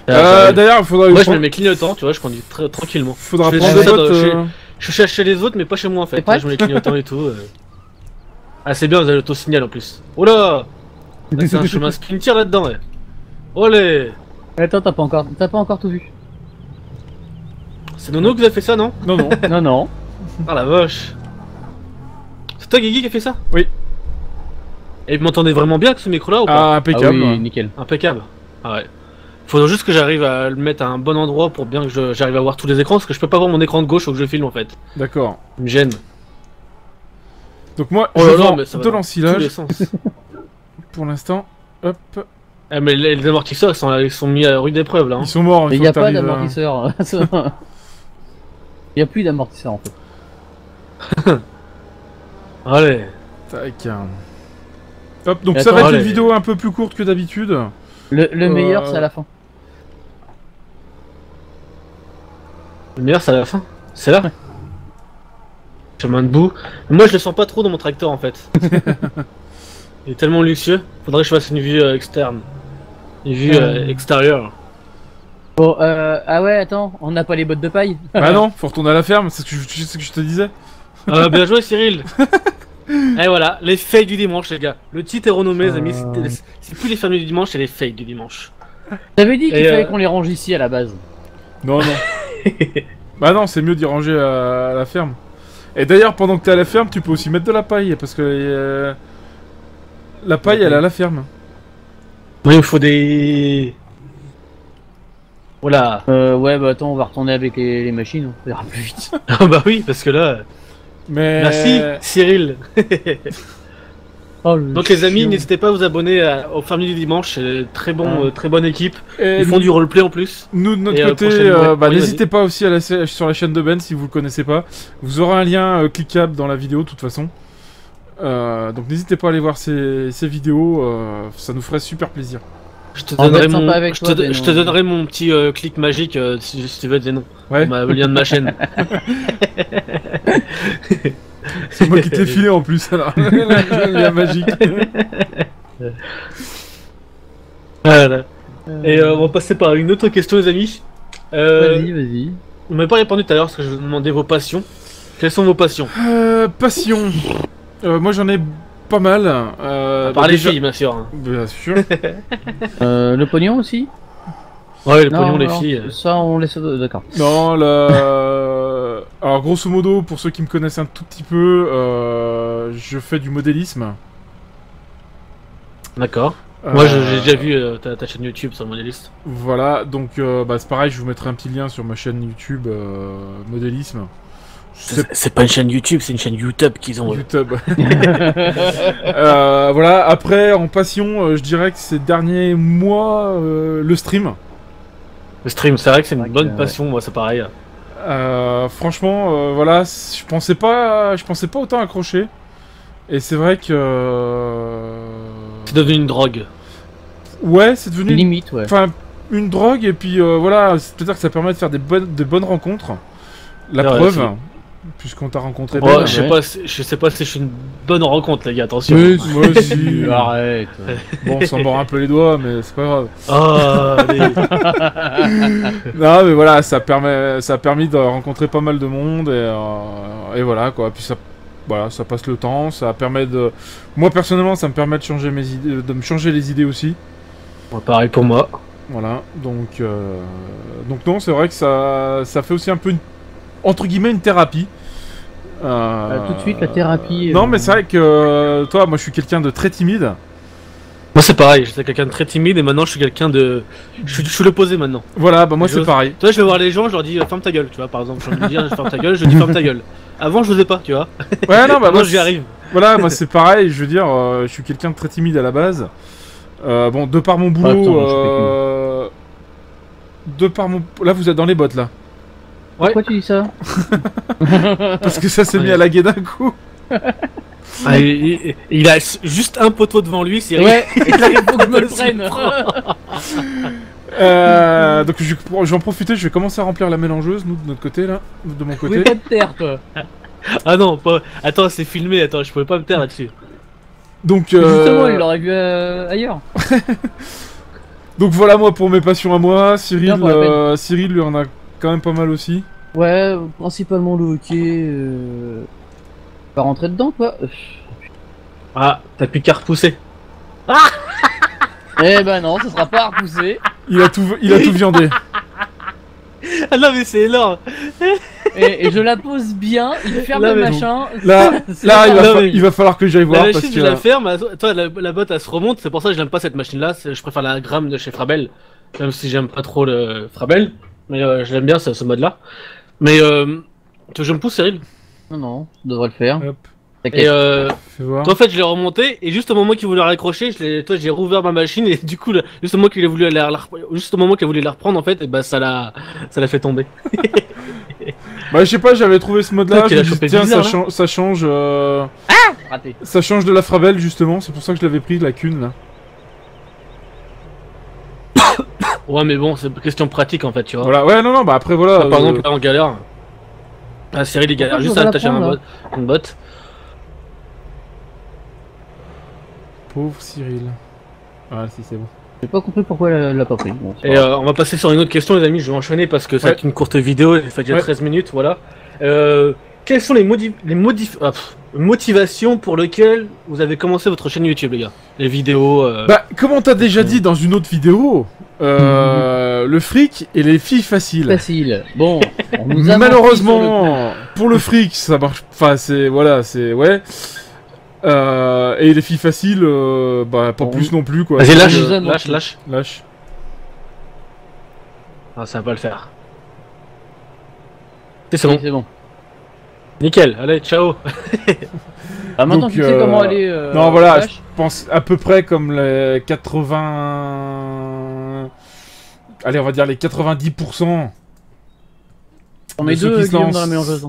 [SPEAKER 1] D'ailleurs, il faudra...
[SPEAKER 3] Moi je mets mes clignotants, tu vois, je conduis tranquillement.
[SPEAKER 1] Faudra
[SPEAKER 3] je fais
[SPEAKER 1] prendre des
[SPEAKER 3] ça
[SPEAKER 1] bottes...
[SPEAKER 3] Je cherche chez les autres mais pas chez moi en fait.
[SPEAKER 2] T'es prêt
[SPEAKER 3] Là, je mets les clignotants et tout. Ah c'est bien, vous avez l'auto-signal en plus. Oula, là, c'est un chemin sprinter là-dedans, ouais. Olé.
[SPEAKER 2] Attends, t'as pas encore tout vu.
[SPEAKER 3] C'est Nono qui vous a fait ça, non?
[SPEAKER 1] Non, non.
[SPEAKER 2] Non, non.
[SPEAKER 3] Ah la vache. C'est toi Guigui qui a fait ça?
[SPEAKER 1] Oui.
[SPEAKER 3] Et vous m'entendez vraiment bien avec ce micro là ou pas?
[SPEAKER 1] Ah,
[SPEAKER 2] Ah
[SPEAKER 1] impeccable.
[SPEAKER 2] oui, nickel.
[SPEAKER 3] Impeccable. Ah ouais. Faudrait juste que j'arrive à le mettre à un bon endroit pour bien que j'arrive à voir tous les écrans parce que je peux pas voir mon écran de gauche où je filme en fait.
[SPEAKER 1] D'accord.
[SPEAKER 3] Il me gêne.
[SPEAKER 1] Donc moi,
[SPEAKER 3] Oh
[SPEAKER 1] je
[SPEAKER 3] là là,
[SPEAKER 1] vends
[SPEAKER 3] mais ça va
[SPEAKER 1] de
[SPEAKER 3] dans tous les
[SPEAKER 1] l'ensilage,
[SPEAKER 3] sens.
[SPEAKER 1] pour l'instant. Hop.
[SPEAKER 3] Ah mais les amortisseurs ils sont mis à rude épreuve là. Hein.
[SPEAKER 1] Ils sont morts.
[SPEAKER 2] Mais
[SPEAKER 1] il
[SPEAKER 2] y
[SPEAKER 1] faut
[SPEAKER 2] a
[SPEAKER 1] que
[SPEAKER 2] pas
[SPEAKER 1] t'arrives à-
[SPEAKER 2] d'amortisseur. Y a plus d'amortisseur en fait.
[SPEAKER 3] Allez.
[SPEAKER 1] Tac. Hop, donc
[SPEAKER 2] Et
[SPEAKER 1] ça va
[SPEAKER 2] attends,
[SPEAKER 1] être une
[SPEAKER 3] allez.
[SPEAKER 1] vidéo un peu plus courte que d'habitude.
[SPEAKER 2] Le meilleur c'est à la fin.
[SPEAKER 3] Le meilleur c'est à la fin. C'est là. Chemin de bout. Mais moi je le sens pas trop dans mon tracteur en fait. Il est tellement luxueux. Faudrait que je fasse une vue externe. Une vue extérieure.
[SPEAKER 2] Bon, ah ouais, attends, on n'a pas les bottes de paille.
[SPEAKER 1] Bah non, faut retourner à la ferme, c'est ce que je te disais.
[SPEAKER 3] Ah bien joué Cyril. Et voilà, les fails du dimanche les gars. Le titre est renommé les amis. C'est plus les fermiers du dimanche, c'est les fails du dimanche.
[SPEAKER 2] T'avais dit qu'il
[SPEAKER 3] Et,
[SPEAKER 2] fallait qu'on les range ici à la base.
[SPEAKER 1] Non, non. Bah non, c'est mieux d'y ranger à la ferme. Et d'ailleurs, pendant que t'es à la ferme, tu peux aussi mettre de la paille, parce que la paille, elle est à la ferme.
[SPEAKER 3] Oui, il faut des... Voilà.
[SPEAKER 2] Ouais, bah attends, on va retourner avec les machines, on verra plus vite.
[SPEAKER 3] Ah bah oui, parce que là...
[SPEAKER 1] Mais...
[SPEAKER 3] Merci Cyril.
[SPEAKER 2] Oh, le
[SPEAKER 3] Donc les amis,
[SPEAKER 2] chiant.
[SPEAKER 3] n'hésitez pas à vous abonner au Fermier du Dimanche, c'est très bon, très bonne équipe.
[SPEAKER 1] Et
[SPEAKER 3] Ils font du roleplay en plus.
[SPEAKER 1] nous, de notre
[SPEAKER 3] Et,
[SPEAKER 1] côté,
[SPEAKER 3] prochainement, ouais.
[SPEAKER 1] bah,
[SPEAKER 3] Oui,
[SPEAKER 1] n'hésitez pas aussi à sur la chaîne de Ben si vous le connaissez pas. Vous aurez un lien cliquable dans la vidéo de toute façon. Donc n'hésitez pas à aller voir ces vidéos, ça nous ferait super plaisir.
[SPEAKER 3] Je te
[SPEAKER 2] On va
[SPEAKER 3] donnerai
[SPEAKER 2] être sympa
[SPEAKER 3] mon,
[SPEAKER 2] avec
[SPEAKER 3] je
[SPEAKER 2] toi,
[SPEAKER 3] te,
[SPEAKER 2] Zeno.
[SPEAKER 3] je te donnerai mon petit clic magique si tu veux Zeno.
[SPEAKER 1] Ouais,
[SPEAKER 3] Le lien de ma chaîne.
[SPEAKER 1] c'est moi qui te l'ai filé en plus, alors. Le lien magique.
[SPEAKER 3] Voilà. Et on va passer par une autre question les amis.
[SPEAKER 2] Vas-y, vas-y.
[SPEAKER 3] Vous m'avez pas répondu tout à l'heure parce que je vous demandais vos passions. Quelles sont vos passions?
[SPEAKER 1] Passion. Moi j'en ai pas mal.
[SPEAKER 3] Par les
[SPEAKER 1] déjà-
[SPEAKER 3] filles bien sûr. Hein.
[SPEAKER 1] Bien sûr.
[SPEAKER 2] Le pognon aussi.
[SPEAKER 3] Ouais, le
[SPEAKER 2] Non,
[SPEAKER 3] pognon, les
[SPEAKER 2] non,
[SPEAKER 3] filles.
[SPEAKER 2] Ça, on laisse. D'accord.
[SPEAKER 1] Non, alors grosso modo, pour ceux qui me connaissent un tout petit peu, je fais du modélisme.
[SPEAKER 3] D'accord. Moi j'ai
[SPEAKER 1] Euh,
[SPEAKER 3] déjà vu ta chaîne YouTube sur le modéliste.
[SPEAKER 1] Voilà, donc bah, c'est pareil, je vous mettrai un petit lien sur ma chaîne YouTube modélisme.
[SPEAKER 3] C'est pas une chaîne YouTube, c'est une chaîne YouTube qu'ils ont.
[SPEAKER 1] YouTube. Voilà, après en passion, je dirais que ces derniers mois, le stream.
[SPEAKER 3] Le stream, c'est vrai que c'est une
[SPEAKER 2] Ouais,
[SPEAKER 3] bonne passion, moi c'est pareil.
[SPEAKER 1] Franchement, voilà, je pensais pas autant accrocher. Et c'est vrai que...
[SPEAKER 3] C'est devenu une drogue.
[SPEAKER 1] Ouais, c'est devenu...
[SPEAKER 2] Limite, ouais.
[SPEAKER 1] Enfin, une drogue, et puis voilà, c'est-à-dire que ça permet de faire des bonnes rencontres. La
[SPEAKER 3] Ouais,
[SPEAKER 1] preuve,
[SPEAKER 3] c'est-
[SPEAKER 1] puisque t'a rencontré
[SPEAKER 3] Bon,
[SPEAKER 1] Ben.
[SPEAKER 3] je sais pas si je suis une bonne rencontre, les gars, attention.
[SPEAKER 1] Oui, moi aussi.
[SPEAKER 2] Arrête.
[SPEAKER 1] Bon, on s'en mord un peu les doigts, mais c'est pas grave.
[SPEAKER 3] Ah, allez.
[SPEAKER 1] Non, mais voilà, ça a permis de rencontrer pas mal de monde, et voilà, quoi. Puis voilà, ça passe le temps, ça permet de... Moi, personnellement, ça me permet de changer mes idées, de me changer les idées aussi.
[SPEAKER 3] Bon, pareil pour moi.
[SPEAKER 1] Voilà, donc non, c'est vrai que ça fait aussi un peu, entre guillemets, une thérapie.
[SPEAKER 2] Tout de suite, la thérapie...
[SPEAKER 1] Non, mais c'est vrai que toi, moi, je suis quelqu'un de très timide.
[SPEAKER 3] Moi c'est pareil, j'étais quelqu'un de très timide et maintenant je suis quelqu'un de... Je suis l'opposé maintenant.
[SPEAKER 1] Voilà, bah moi, c'est
[SPEAKER 3] J'ose-
[SPEAKER 1] pareil.
[SPEAKER 3] Tu vois, je vais voir les gens, je leur dis ferme ta gueule, tu vois, par exemple. Je leur dis ferme ta gueule, je dis ferme ta gueule. Avant je n'osais pas, tu vois.
[SPEAKER 1] Ouais, non, bah
[SPEAKER 3] Maintenant
[SPEAKER 1] moi,
[SPEAKER 3] j'y arrive.
[SPEAKER 1] Voilà, moi, c'est pareil, je veux dire, je suis quelqu'un de très timide à la base. Bon, de par mon boulot...
[SPEAKER 2] putain, moi,
[SPEAKER 1] de par mon... Là, vous êtes dans les bottes, là.
[SPEAKER 2] Pourquoi tu dis ça?
[SPEAKER 1] Parce que ça s'est mis à laguer d'un coup.
[SPEAKER 3] Ah, il a juste un poteau devant lui, c'est
[SPEAKER 2] Ouais, et là, il faut que je me le prenne.
[SPEAKER 1] Donc je vais en profiter, je vais commencer à remplir la mélangeuse, nous de notre côté là, de mon
[SPEAKER 2] Oui,
[SPEAKER 1] côté.
[SPEAKER 2] pas de terre, toi.
[SPEAKER 3] Ah non, pas... Attends, c'est filmé, attends, je pouvais pas me taire là-dessus.
[SPEAKER 1] Donc
[SPEAKER 2] Justement, il l'aurait vu ailleurs.
[SPEAKER 1] donc voilà moi pour mes passions à moi. Cyril,
[SPEAKER 2] Bien, pour la peine.
[SPEAKER 1] Cyril lui en a quand même pas mal aussi.
[SPEAKER 2] Ouais, principalement le hockey. Pas rentrer dedans, quoi.
[SPEAKER 3] Ah, t'as plus qu'à repousser.
[SPEAKER 2] Eh ben non, ça sera pas à repousser.
[SPEAKER 1] Il a tout viandé.
[SPEAKER 3] Ah non, mais c'est énorme.
[SPEAKER 2] Et je la pose bien, il ferme
[SPEAKER 3] Là,
[SPEAKER 2] le
[SPEAKER 3] mais
[SPEAKER 2] machin.
[SPEAKER 1] Là,
[SPEAKER 2] c'est
[SPEAKER 1] là
[SPEAKER 2] pas-
[SPEAKER 1] il va falloir que j'aille voir
[SPEAKER 3] La
[SPEAKER 1] parce
[SPEAKER 3] machine,
[SPEAKER 1] que
[SPEAKER 3] je la ferme, toi, la botte, elle se remonte, c'est pour ça que je l'aime pas cette machine-là, je préfère la Gramme de chez Frabel, même si j'aime pas trop le Frabel, mais je l'aime bien, ce mode-là. Mais, tu veux que je me pousse, Cyril?
[SPEAKER 2] Non, non, ça devrait le faire.
[SPEAKER 1] Hop,
[SPEAKER 3] Et
[SPEAKER 2] T'inquiète.
[SPEAKER 1] fais voir.
[SPEAKER 3] toi, en fait, je l'ai remonté, et juste au moment qu'il voulait la raccrocher, j'ai rouvert ma machine, et du coup, juste au moment qu'il a voulu juste au moment qu'il a voulu la reprendre, en fait, et bah, ça l'a fait tomber.
[SPEAKER 1] Bah je sais pas, j'avais trouvé ce mode là,
[SPEAKER 3] Toi, tu
[SPEAKER 1] je me
[SPEAKER 3] l'as
[SPEAKER 1] dis,
[SPEAKER 3] chopé
[SPEAKER 1] tiens
[SPEAKER 2] hein.
[SPEAKER 3] bizarre,
[SPEAKER 1] ça change
[SPEAKER 2] Raté.
[SPEAKER 1] ça change de la Fravel justement, c'est pour ça que je l'avais pris la cune là.
[SPEAKER 3] Ouais, mais bon, c'est une question pratique, en fait, tu vois.
[SPEAKER 1] Voilà, ouais non bah après voilà.
[SPEAKER 3] Par exemple, là, on galère. Ah, Cyril, il galère
[SPEAKER 2] Pourquoi
[SPEAKER 3] juste
[SPEAKER 2] je
[SPEAKER 3] à
[SPEAKER 2] dois
[SPEAKER 3] attacher
[SPEAKER 2] la prendre,
[SPEAKER 3] une botte.
[SPEAKER 1] Pauvre Cyril. Ah si c'est bon.
[SPEAKER 2] J'ai pas compris pourquoi elle l'a pas pris. Bon, c'est
[SPEAKER 3] Et
[SPEAKER 2] pas grave.
[SPEAKER 3] on va passer sur une autre question, les amis. Je vais enchaîner parce que ça va
[SPEAKER 1] Ouais.
[SPEAKER 3] être une courte vidéo. Elle fait déjà
[SPEAKER 1] Ouais.
[SPEAKER 3] 13 minutes, voilà. Quelles sont les motivations pour lesquelles vous avez commencé votre chaîne YouTube, les gars? Les vidéos.
[SPEAKER 1] Bah, comme on t'a déjà dit dans une autre vidéo, le fric et les filles faciles.
[SPEAKER 2] Facile. Bon, on nous a
[SPEAKER 1] Malheureusement, pour le fric, ça marche. Enfin, c'est. Voilà, c'est. Ouais. Et les filles faciles, bah, pas
[SPEAKER 2] Bon.
[SPEAKER 1] plus non plus, quoi.
[SPEAKER 3] Vas-y,
[SPEAKER 2] là,
[SPEAKER 3] lâche,
[SPEAKER 2] je-
[SPEAKER 3] lâche, lâche.
[SPEAKER 1] Lâche.
[SPEAKER 3] Ah, ça va pas le faire. C'est
[SPEAKER 2] Oui,
[SPEAKER 3] bon.
[SPEAKER 2] c'est bon.
[SPEAKER 3] Nickel. Allez, ciao.
[SPEAKER 2] Ah, maintenant
[SPEAKER 1] Donc,
[SPEAKER 2] tu sais comment aller.
[SPEAKER 1] non, voilà,
[SPEAKER 2] flash.
[SPEAKER 1] je pense à peu près comme les 80. Allez, on va dire les 90%.
[SPEAKER 2] On met
[SPEAKER 1] de ceux
[SPEAKER 2] deux
[SPEAKER 1] qui se
[SPEAKER 2] Guillaume
[SPEAKER 1] lancent.
[SPEAKER 2] dans la mélangeuse.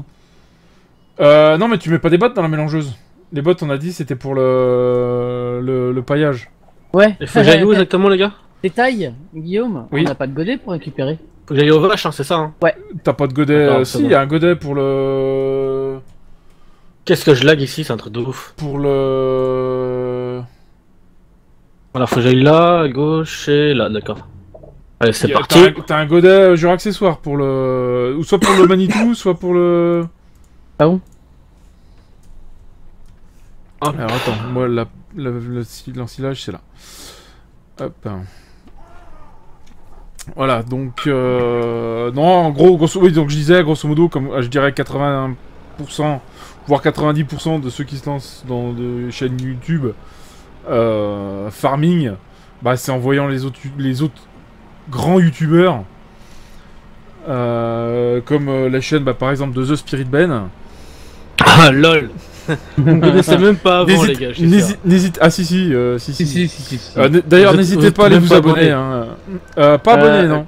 [SPEAKER 1] Non, mais tu mets pas des bottes dans la mélangeuse. Les bottes, on a dit, c'était pour le paillage.
[SPEAKER 2] Ouais.
[SPEAKER 3] Il faut que j'aille où exactement, les gars?
[SPEAKER 2] Détail, Guillaume,
[SPEAKER 1] Oui.
[SPEAKER 2] on n'a pas de godet pour récupérer.
[SPEAKER 3] Faut que j'aille aux vaches, hein, c'est ça, hein.
[SPEAKER 1] T'as pas de godet.
[SPEAKER 3] Attends,
[SPEAKER 1] Si,
[SPEAKER 3] c'est
[SPEAKER 1] il
[SPEAKER 3] bon.
[SPEAKER 1] y a un godet pour le.
[SPEAKER 3] Qu'est-ce que je lag ici? C'est un truc de ouf.
[SPEAKER 1] Pour le.
[SPEAKER 3] Voilà, faut que j'aille là, à gauche et là, d'accord. Allez, c'est
[SPEAKER 1] T'as
[SPEAKER 3] parti.
[SPEAKER 1] t'as un godet genre accessoire pour le. Ou soit pour le Manitou, soit pour le.
[SPEAKER 2] Ah bon?
[SPEAKER 3] Hop.
[SPEAKER 1] Alors attends, moi l'ensilage c'est là. Hop. Voilà, donc non, en gros, oui, donc je disais grosso modo, comme je dirais 80%, voire 90% de ceux qui se lancent dans des chaînes YouTube farming, bah c'est en voyant les autres grands youtubeurs comme la chaîne, bah, par exemple de The Spirit Ben.
[SPEAKER 3] Ah lol. Vous me connaissez même pas avant, les gars. je suis sûr.
[SPEAKER 1] N'hésite, ah si, si.
[SPEAKER 2] Si.
[SPEAKER 1] D'ailleurs,
[SPEAKER 3] Vous êtes-
[SPEAKER 1] n'hésitez
[SPEAKER 3] vous
[SPEAKER 1] pas à
[SPEAKER 3] êtes
[SPEAKER 1] aller
[SPEAKER 3] même
[SPEAKER 1] vous
[SPEAKER 3] pas
[SPEAKER 1] abonner.
[SPEAKER 3] abonné.
[SPEAKER 1] Hein. Pas abonné, non.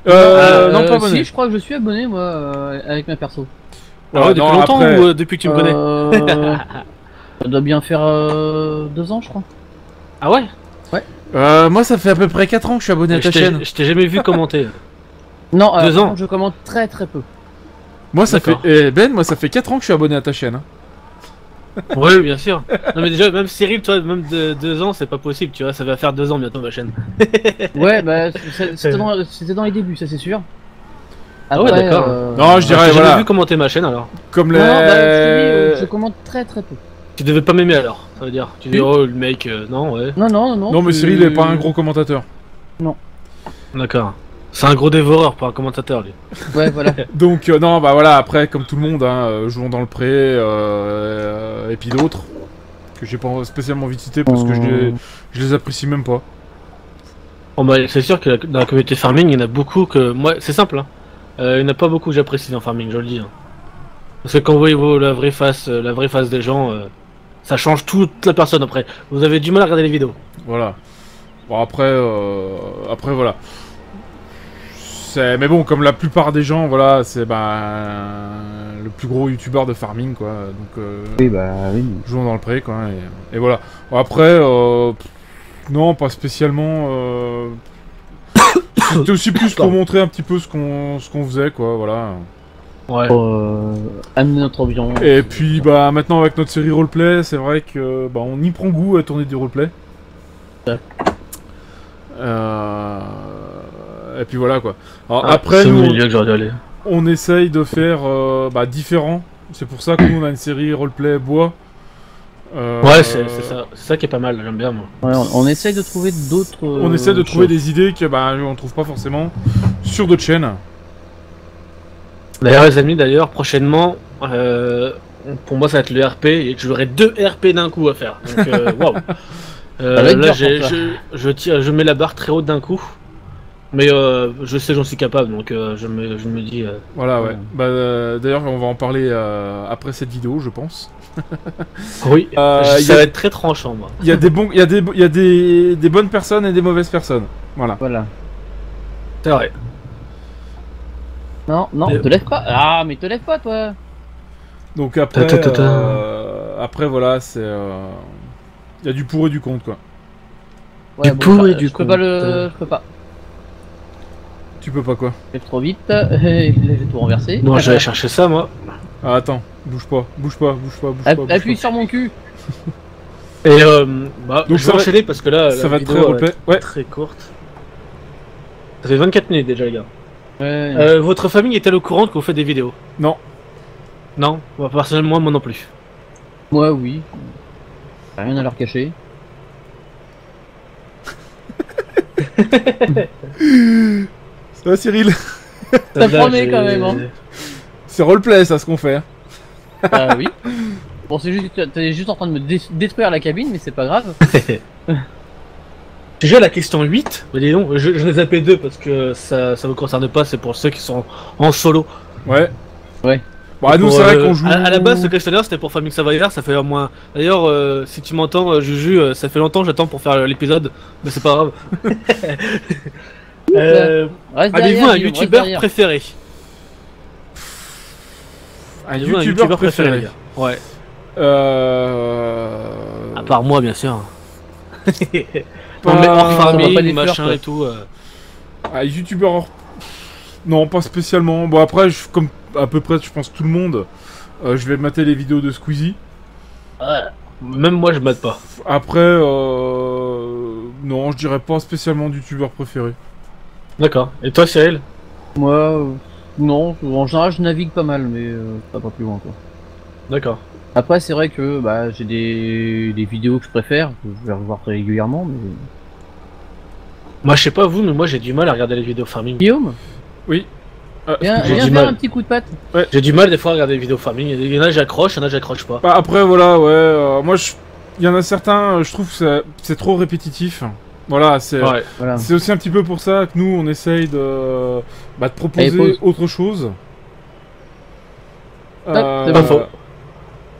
[SPEAKER 1] Non, pas abonné.
[SPEAKER 2] Si, je crois que je suis abonné, moi, avec ma perso.
[SPEAKER 3] Ah ouais, depuis
[SPEAKER 1] non,
[SPEAKER 3] longtemps
[SPEAKER 1] après-
[SPEAKER 3] ou depuis que tu me connais?
[SPEAKER 2] Ça doit bien faire 2 ans, je crois.
[SPEAKER 3] Ah ouais?
[SPEAKER 1] Moi, ça fait à peu près 4 ans que je suis abonné à ta chaîne.
[SPEAKER 3] Je t'ai jamais vu commenter.
[SPEAKER 2] Non,
[SPEAKER 3] 2
[SPEAKER 2] par
[SPEAKER 3] ans.
[SPEAKER 2] contre, je commente très très peu.
[SPEAKER 1] Moi, ça fait.
[SPEAKER 3] D'accord.
[SPEAKER 1] Ben, moi, ça fait 4 ans que je suis abonné à ta chaîne. Hein.
[SPEAKER 3] Oui, bien sûr. Non mais déjà, même Cyril, toi, même de 2 ans, c'est pas possible, tu vois, ça va faire 2 ans bientôt ma chaîne.
[SPEAKER 2] Ouais, bah, c'était dans les débuts, ça c'est sûr.
[SPEAKER 3] Ah ouais, d'accord.
[SPEAKER 1] Non, je
[SPEAKER 3] Je
[SPEAKER 1] dirais,
[SPEAKER 3] t'ai jamais
[SPEAKER 1] voilà.
[SPEAKER 3] vu commenter ma chaîne alors.
[SPEAKER 1] Comme
[SPEAKER 2] Non,
[SPEAKER 1] les.
[SPEAKER 2] non, bah, je te dis, je commente très très peu.
[SPEAKER 3] Tu devais pas m'aimer alors, ça veut dire. Tu dis,
[SPEAKER 2] Oui.
[SPEAKER 3] oh le mec, non, ouais.
[SPEAKER 2] Non.
[SPEAKER 1] Non, mais Cyril est pas un gros commentateur.
[SPEAKER 3] D'accord. C'est un gros dévoreur, pas un commentateur lui.
[SPEAKER 2] Ouais, voilà.
[SPEAKER 1] Donc, non, bah voilà, après, comme tout le monde, hein, Jouons dans le pré, et puis d'autres, que j'ai pas spécialement envie de citer parce que je les apprécie même pas.
[SPEAKER 3] Bon bah c'est sûr que dans la communauté farming, il y en a beaucoup que. Moi, c'est simple, hein. Il n'y en a pas beaucoup que j'apprécie dans farming, je le dis. Hein. Parce que quand vous voyez la vraie face des gens, ça change toute la personne après. Vous avez du mal à regarder les vidéos.
[SPEAKER 1] Voilà. Bon, après, voilà. Mais bon, comme la plupart des gens, voilà, c'est le plus gros youtubeur de farming, quoi. Donc,
[SPEAKER 2] Oui, bah oui.
[SPEAKER 1] Jouons dans le pré, quoi. Et voilà. Bon, après, non, pas spécialement. C'était aussi plus pour montrer un petit peu ce qu'on faisait, quoi. Voilà.
[SPEAKER 3] Ouais.
[SPEAKER 2] Amener notre ambiance.
[SPEAKER 1] Et puis, bah, maintenant avec notre série roleplay, c'est vrai que on y prend goût à tourner du roleplay.
[SPEAKER 2] Ouais.
[SPEAKER 1] Et puis voilà, quoi. Alors,
[SPEAKER 3] Ah,
[SPEAKER 1] après,
[SPEAKER 3] c'est au
[SPEAKER 1] nous,
[SPEAKER 3] milieu que j'aurais dû aller.
[SPEAKER 1] on essaye de faire différent. C'est pour ça que nous, on a une série roleplay bois.
[SPEAKER 3] Ouais, c'est ça qui est pas mal, j'aime bien moi.
[SPEAKER 2] Ouais, on essaye de trouver d'autres.
[SPEAKER 1] On essaie de trouver des idées que on trouve pas forcément sur d'autres chaînes.
[SPEAKER 3] D'ailleurs les amis, prochainement, pour moi ça va être le RP et j'aurai 2 RP d'un coup à faire. Donc waouh.
[SPEAKER 2] va être
[SPEAKER 3] Là
[SPEAKER 2] dur pour toi.
[SPEAKER 3] je mets la barre très haute d'un coup. Mais je sais j'en suis capable donc je me dis.
[SPEAKER 1] Voilà, ouais. D'ailleurs, on va en parler après cette vidéo, je pense.
[SPEAKER 3] Oui.
[SPEAKER 1] Ça
[SPEAKER 3] Ça va être très tranchant moi.
[SPEAKER 1] Il y a des bonnes personnes et des mauvaises personnes. Voilà.
[SPEAKER 2] Voilà.
[SPEAKER 3] C'est vrai.
[SPEAKER 2] Non,
[SPEAKER 3] Mais-
[SPEAKER 2] te lève pas. Ah, mais te lève pas, toi.
[SPEAKER 1] Donc après, après voilà, c'est il y a du pour et du contre, quoi.
[SPEAKER 2] Ouais,
[SPEAKER 3] Du pour et
[SPEAKER 2] bah,
[SPEAKER 3] du
[SPEAKER 2] je peux pas
[SPEAKER 3] contre.
[SPEAKER 2] Je peux pas.
[SPEAKER 1] Tu peux pas quoi.
[SPEAKER 2] Je lève trop vite. J'ai tout renversé.
[SPEAKER 3] Bon, j'allais chercher ça moi.
[SPEAKER 1] Ah, attends, bouge pas.
[SPEAKER 2] Appuie sur mon cul.
[SPEAKER 3] Et
[SPEAKER 1] Donc
[SPEAKER 3] je
[SPEAKER 1] ça
[SPEAKER 3] vais
[SPEAKER 1] va-
[SPEAKER 3] enchaîner parce que là
[SPEAKER 1] ça
[SPEAKER 3] la
[SPEAKER 1] va
[SPEAKER 3] vidéo
[SPEAKER 1] très roleplay. Ouais.
[SPEAKER 3] très courte. Ça fait 24 minutes déjà les gars.
[SPEAKER 2] Ouais.
[SPEAKER 3] Votre famille est-elle au courant que vous faites des vidéos?
[SPEAKER 1] Non.
[SPEAKER 3] Non, moi, personnellement moi non plus.
[SPEAKER 2] Moi, oui. J'ai rien à leur cacher.
[SPEAKER 1] Ça va, Cyril?
[SPEAKER 2] Ça promet quand même, hein.
[SPEAKER 1] C'est roleplay, ça, ce qu'on fait. Hein.
[SPEAKER 2] Ah oui. Bon, c'est juste que t'es juste en train de me détruire la cabine, mais c'est pas grave.
[SPEAKER 3] Déjà la question 8, mais dis donc, je les zappé 2 parce que ça vous concerne pas, c'est pour ceux qui sont en solo.
[SPEAKER 1] Ouais.
[SPEAKER 2] Ouais.
[SPEAKER 1] Bah, nous,
[SPEAKER 3] Pour,
[SPEAKER 1] c'est vrai qu'on joue.
[SPEAKER 3] à la base, ce questionnaire c'était pour Famille Savoyard, ça fait au moins. D'ailleurs, si tu m'entends, Juju, ça fait longtemps que j'attends pour faire l'épisode, mais c'est pas grave.
[SPEAKER 2] Reste
[SPEAKER 3] Avez-vous
[SPEAKER 2] derrière,
[SPEAKER 3] un
[SPEAKER 2] Guillaume, reste
[SPEAKER 3] youtubeur
[SPEAKER 2] derrière.
[SPEAKER 3] préféré?
[SPEAKER 1] Un
[SPEAKER 3] Avez-vous
[SPEAKER 1] youtubeur préféré.
[SPEAKER 3] les gars Ouais.
[SPEAKER 1] Euh...
[SPEAKER 3] À part moi, bien sûr.
[SPEAKER 1] Pas-
[SPEAKER 3] Non, mais hors
[SPEAKER 2] on va pas
[SPEAKER 3] farming,
[SPEAKER 2] les
[SPEAKER 3] machin
[SPEAKER 2] fleurs, quoi.
[SPEAKER 3] et tout.
[SPEAKER 1] Un youtubeur hors... Non, pas spécialement. Bon, après, comme à peu près, je pense, tout le monde, je vais mater les vidéos de Squeezie.
[SPEAKER 3] Même moi, je mate pas.
[SPEAKER 1] Après, non, je dirais pas spécialement de youtubeur préféré.
[SPEAKER 3] D'accord. Et toi, Cyril?
[SPEAKER 2] Moi, non. En général, je navigue pas mal, mais pas plus loin, quoi.
[SPEAKER 3] D'accord.
[SPEAKER 2] Après, c'est vrai que j'ai des vidéos que je préfère, que je vais revoir très régulièrement, mais...
[SPEAKER 3] Moi, je sais pas vous, mais moi, j'ai du mal à regarder les vidéos farming.
[SPEAKER 2] Guillaume,
[SPEAKER 1] Oui.
[SPEAKER 2] viens
[SPEAKER 3] j'ai du
[SPEAKER 2] faire
[SPEAKER 3] mal.
[SPEAKER 2] un petit coup de patte.
[SPEAKER 3] J'ai du mal des fois à regarder les vidéos farming. Il y en a, j'accroche, il y en a, j'accroche pas.
[SPEAKER 1] Bah, après, voilà, ouais. Moi, il y en a certains, je trouve que c'est trop répétitif. Voilà, c'est
[SPEAKER 3] Ouais.
[SPEAKER 2] Voilà.
[SPEAKER 1] c'est aussi un petit peu pour ça que nous, on essaye de proposer
[SPEAKER 2] Allez, pause.
[SPEAKER 1] autre chose.
[SPEAKER 2] C'est pas
[SPEAKER 3] faux.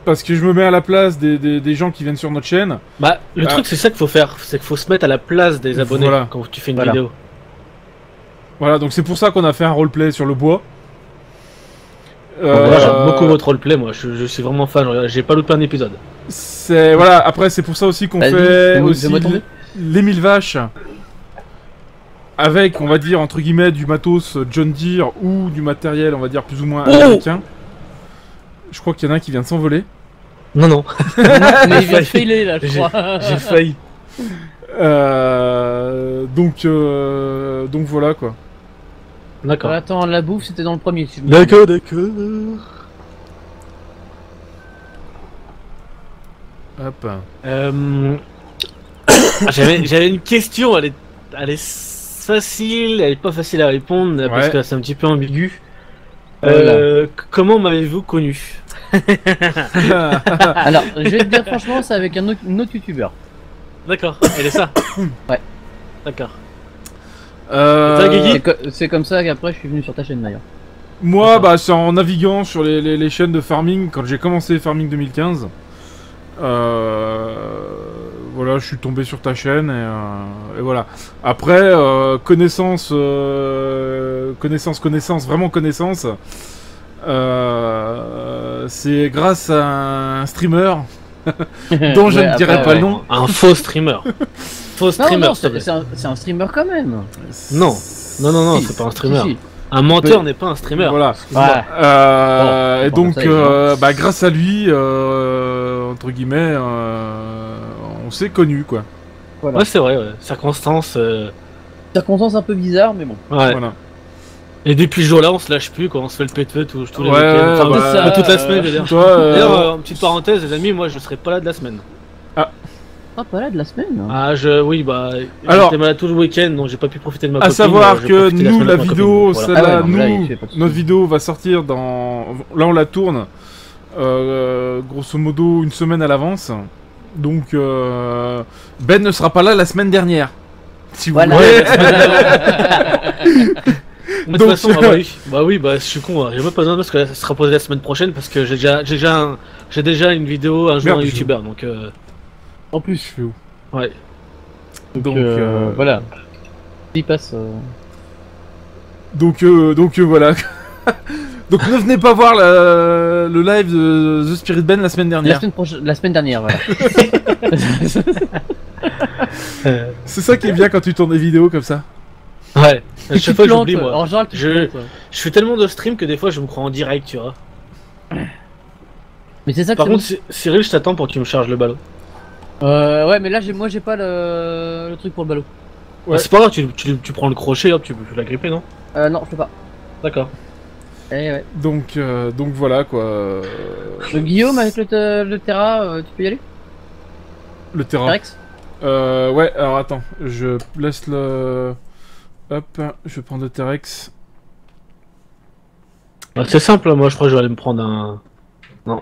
[SPEAKER 1] Parce que je me mets à la place des gens qui viennent sur notre chaîne.
[SPEAKER 3] Bah, le truc, c'est ça qu'il faut faire. C'est qu'il faut se mettre à la place des abonnés
[SPEAKER 1] Voilà.
[SPEAKER 3] quand tu fais une
[SPEAKER 2] Voilà.
[SPEAKER 3] vidéo.
[SPEAKER 1] Voilà, donc c'est pour ça qu'on a fait un roleplay sur le bois.
[SPEAKER 3] Moi, j'aime beaucoup votre roleplay, moi, je suis vraiment fan, j'ai pas loupé un épisode.
[SPEAKER 1] C'est voilà. Après, c'est pour ça aussi qu'on
[SPEAKER 2] Vas-y,
[SPEAKER 1] fait
[SPEAKER 2] fais-moi
[SPEAKER 1] aussi
[SPEAKER 2] tomber.
[SPEAKER 1] les 1000 vaches avec, on va dire entre guillemets, du matos John Deere ou du matériel, on va dire plus ou moins américain. Je crois qu'il y en a un qui vient de s'envoler.
[SPEAKER 3] Non, non,
[SPEAKER 2] Mais il vient de filer là, je
[SPEAKER 3] j'ai
[SPEAKER 2] crois.
[SPEAKER 3] j'ai failli.
[SPEAKER 1] Donc voilà quoi.
[SPEAKER 3] D'accord.
[SPEAKER 2] Attends, la bouffe c'était dans le premier. Si je me
[SPEAKER 3] D'accord, d'accord.
[SPEAKER 1] Hop.
[SPEAKER 3] J'avais une question, elle est facile, elle est pas facile à répondre parce
[SPEAKER 1] Ouais.
[SPEAKER 3] que c'est un petit peu ambigu.
[SPEAKER 2] Voilà.
[SPEAKER 3] Comment m'avez-vous connu?
[SPEAKER 2] Alors, je vais te dire franchement, c'est avec un autre youtubeur.
[SPEAKER 3] D'accord, elle est ça.
[SPEAKER 2] Ouais.
[SPEAKER 3] D'accord.
[SPEAKER 1] Euh,
[SPEAKER 3] Guigui
[SPEAKER 2] C'est comme ça qu'après je suis venu sur ta chaîne d'ailleurs.
[SPEAKER 1] Moi, bah, c'est en naviguant sur les chaînes de farming quand j'ai commencé Farming 2015. Voilà, je suis tombé sur ta chaîne et voilà. Après, connaissance, vraiment connaissance. C'est grâce à un streamer dont je ne dirai pas le nom.
[SPEAKER 3] Un faux streamer. Faux
[SPEAKER 2] Non,
[SPEAKER 3] streamer,
[SPEAKER 2] non,
[SPEAKER 3] s'il te plaît.
[SPEAKER 2] c'est un streamer quand même.
[SPEAKER 3] Non. Non,
[SPEAKER 2] Si,
[SPEAKER 3] c'est pas un streamer.
[SPEAKER 2] si, si.
[SPEAKER 3] Un menteur n'est pas un streamer.
[SPEAKER 1] Voilà.
[SPEAKER 3] Excuse-moi.
[SPEAKER 2] Ouais.
[SPEAKER 1] Et
[SPEAKER 2] Bon,
[SPEAKER 1] donc,
[SPEAKER 2] ça y est,
[SPEAKER 1] bah, grâce à lui, entre guillemets, on s'est connus, quoi.
[SPEAKER 2] Voilà.
[SPEAKER 3] Ouais, c'est vrai, ouais. Circonstances.
[SPEAKER 2] Circonstance un peu bizarre, mais bon.
[SPEAKER 3] Ouais.
[SPEAKER 1] Voilà.
[SPEAKER 3] Et depuis ce jour-là, on se lâche plus, quoi. On se fait le pet-feu tous les
[SPEAKER 1] Ouais,
[SPEAKER 3] week-ends. Enfin,
[SPEAKER 1] bah,
[SPEAKER 3] toute la semaine, d'ailleurs.
[SPEAKER 1] Toi,
[SPEAKER 3] D'ailleurs, petite parenthèse, les amis, moi je serai pas là de la semaine.
[SPEAKER 2] Ah, pas là de la semaine. Hein.
[SPEAKER 3] Ah, oui, bah.
[SPEAKER 1] Alors-
[SPEAKER 3] J'étais malade tout le week-end, donc j'ai pas pu profiter de ma
[SPEAKER 1] à
[SPEAKER 3] copine.
[SPEAKER 1] savoir
[SPEAKER 3] j'ai
[SPEAKER 1] que
[SPEAKER 3] profité
[SPEAKER 1] nous,
[SPEAKER 3] semaine
[SPEAKER 1] la
[SPEAKER 3] avec ma
[SPEAKER 1] vidéo,
[SPEAKER 3] copine, voilà.
[SPEAKER 1] celle-là,
[SPEAKER 2] Ah ouais, non, là, il
[SPEAKER 1] nous,
[SPEAKER 2] fait pas de soucis.
[SPEAKER 1] notre vidéo va sortir dans. Là, on la tourne, grosso modo, une semaine à l'avance. Donc, Ben ne sera pas là la semaine dernière. Si vous
[SPEAKER 2] Voilà.
[SPEAKER 1] voulez.
[SPEAKER 3] De toute
[SPEAKER 1] Donc-
[SPEAKER 3] façon, bah oui, bah je suis con, hein. J'ai même pas besoin parce que ça sera posé la semaine prochaine parce que j'ai déjà une vidéo, un jour
[SPEAKER 1] Merde,
[SPEAKER 3] un
[SPEAKER 1] je-
[SPEAKER 3] youtubeur, donc
[SPEAKER 2] En plus.
[SPEAKER 1] Je fais où
[SPEAKER 3] ouais.
[SPEAKER 1] Donc,
[SPEAKER 2] voilà. Il passe.
[SPEAKER 1] Donc voilà. Donc ne venez pas voir le live de The Spirit Ben la semaine dernière.
[SPEAKER 2] La semaine dernière, voilà.
[SPEAKER 3] Euh,
[SPEAKER 1] C'est ça qui est bien quand tu tournes des vidéos comme ça.
[SPEAKER 3] ouais. À
[SPEAKER 2] Tu
[SPEAKER 3] chaque
[SPEAKER 2] te
[SPEAKER 3] fois
[SPEAKER 2] plantes,
[SPEAKER 3] j'oublie moi.
[SPEAKER 2] En général, tu te
[SPEAKER 3] Je-
[SPEAKER 2] plantes,
[SPEAKER 3] Je fais tellement de stream que des fois je me crois en direct, tu vois.
[SPEAKER 2] Mais c'est ça que
[SPEAKER 3] Par
[SPEAKER 2] c'est
[SPEAKER 3] contre, Cyril, je t'attends pour que tu me charges le ballon.
[SPEAKER 2] Ouais, mais là, moi j'ai pas le truc pour le ballot.
[SPEAKER 1] Ouais.
[SPEAKER 3] Ah, c'est pas grave, tu prends le crochet, hop, tu peux la gripper, non?
[SPEAKER 2] Non, je peux pas.
[SPEAKER 3] D'accord.
[SPEAKER 2] Ouais.
[SPEAKER 1] Donc voilà quoi.
[SPEAKER 2] Guillaume, avec le Terra, tu peux y aller
[SPEAKER 1] Le terrain.
[SPEAKER 2] Terex
[SPEAKER 1] Ouais, alors attends, je laisse le. Hop, je vais prendre le T-Rex.
[SPEAKER 3] Bah, c'est simple, moi je crois que je vais aller me prendre un. Non.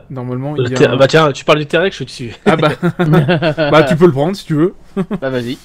[SPEAKER 1] Normalement, il y a.
[SPEAKER 3] Bah tiens, tu parles du T-Rex, je suis dessus.
[SPEAKER 1] Ah bah. Bah tu peux le prendre si tu veux.
[SPEAKER 2] Bah vas-y.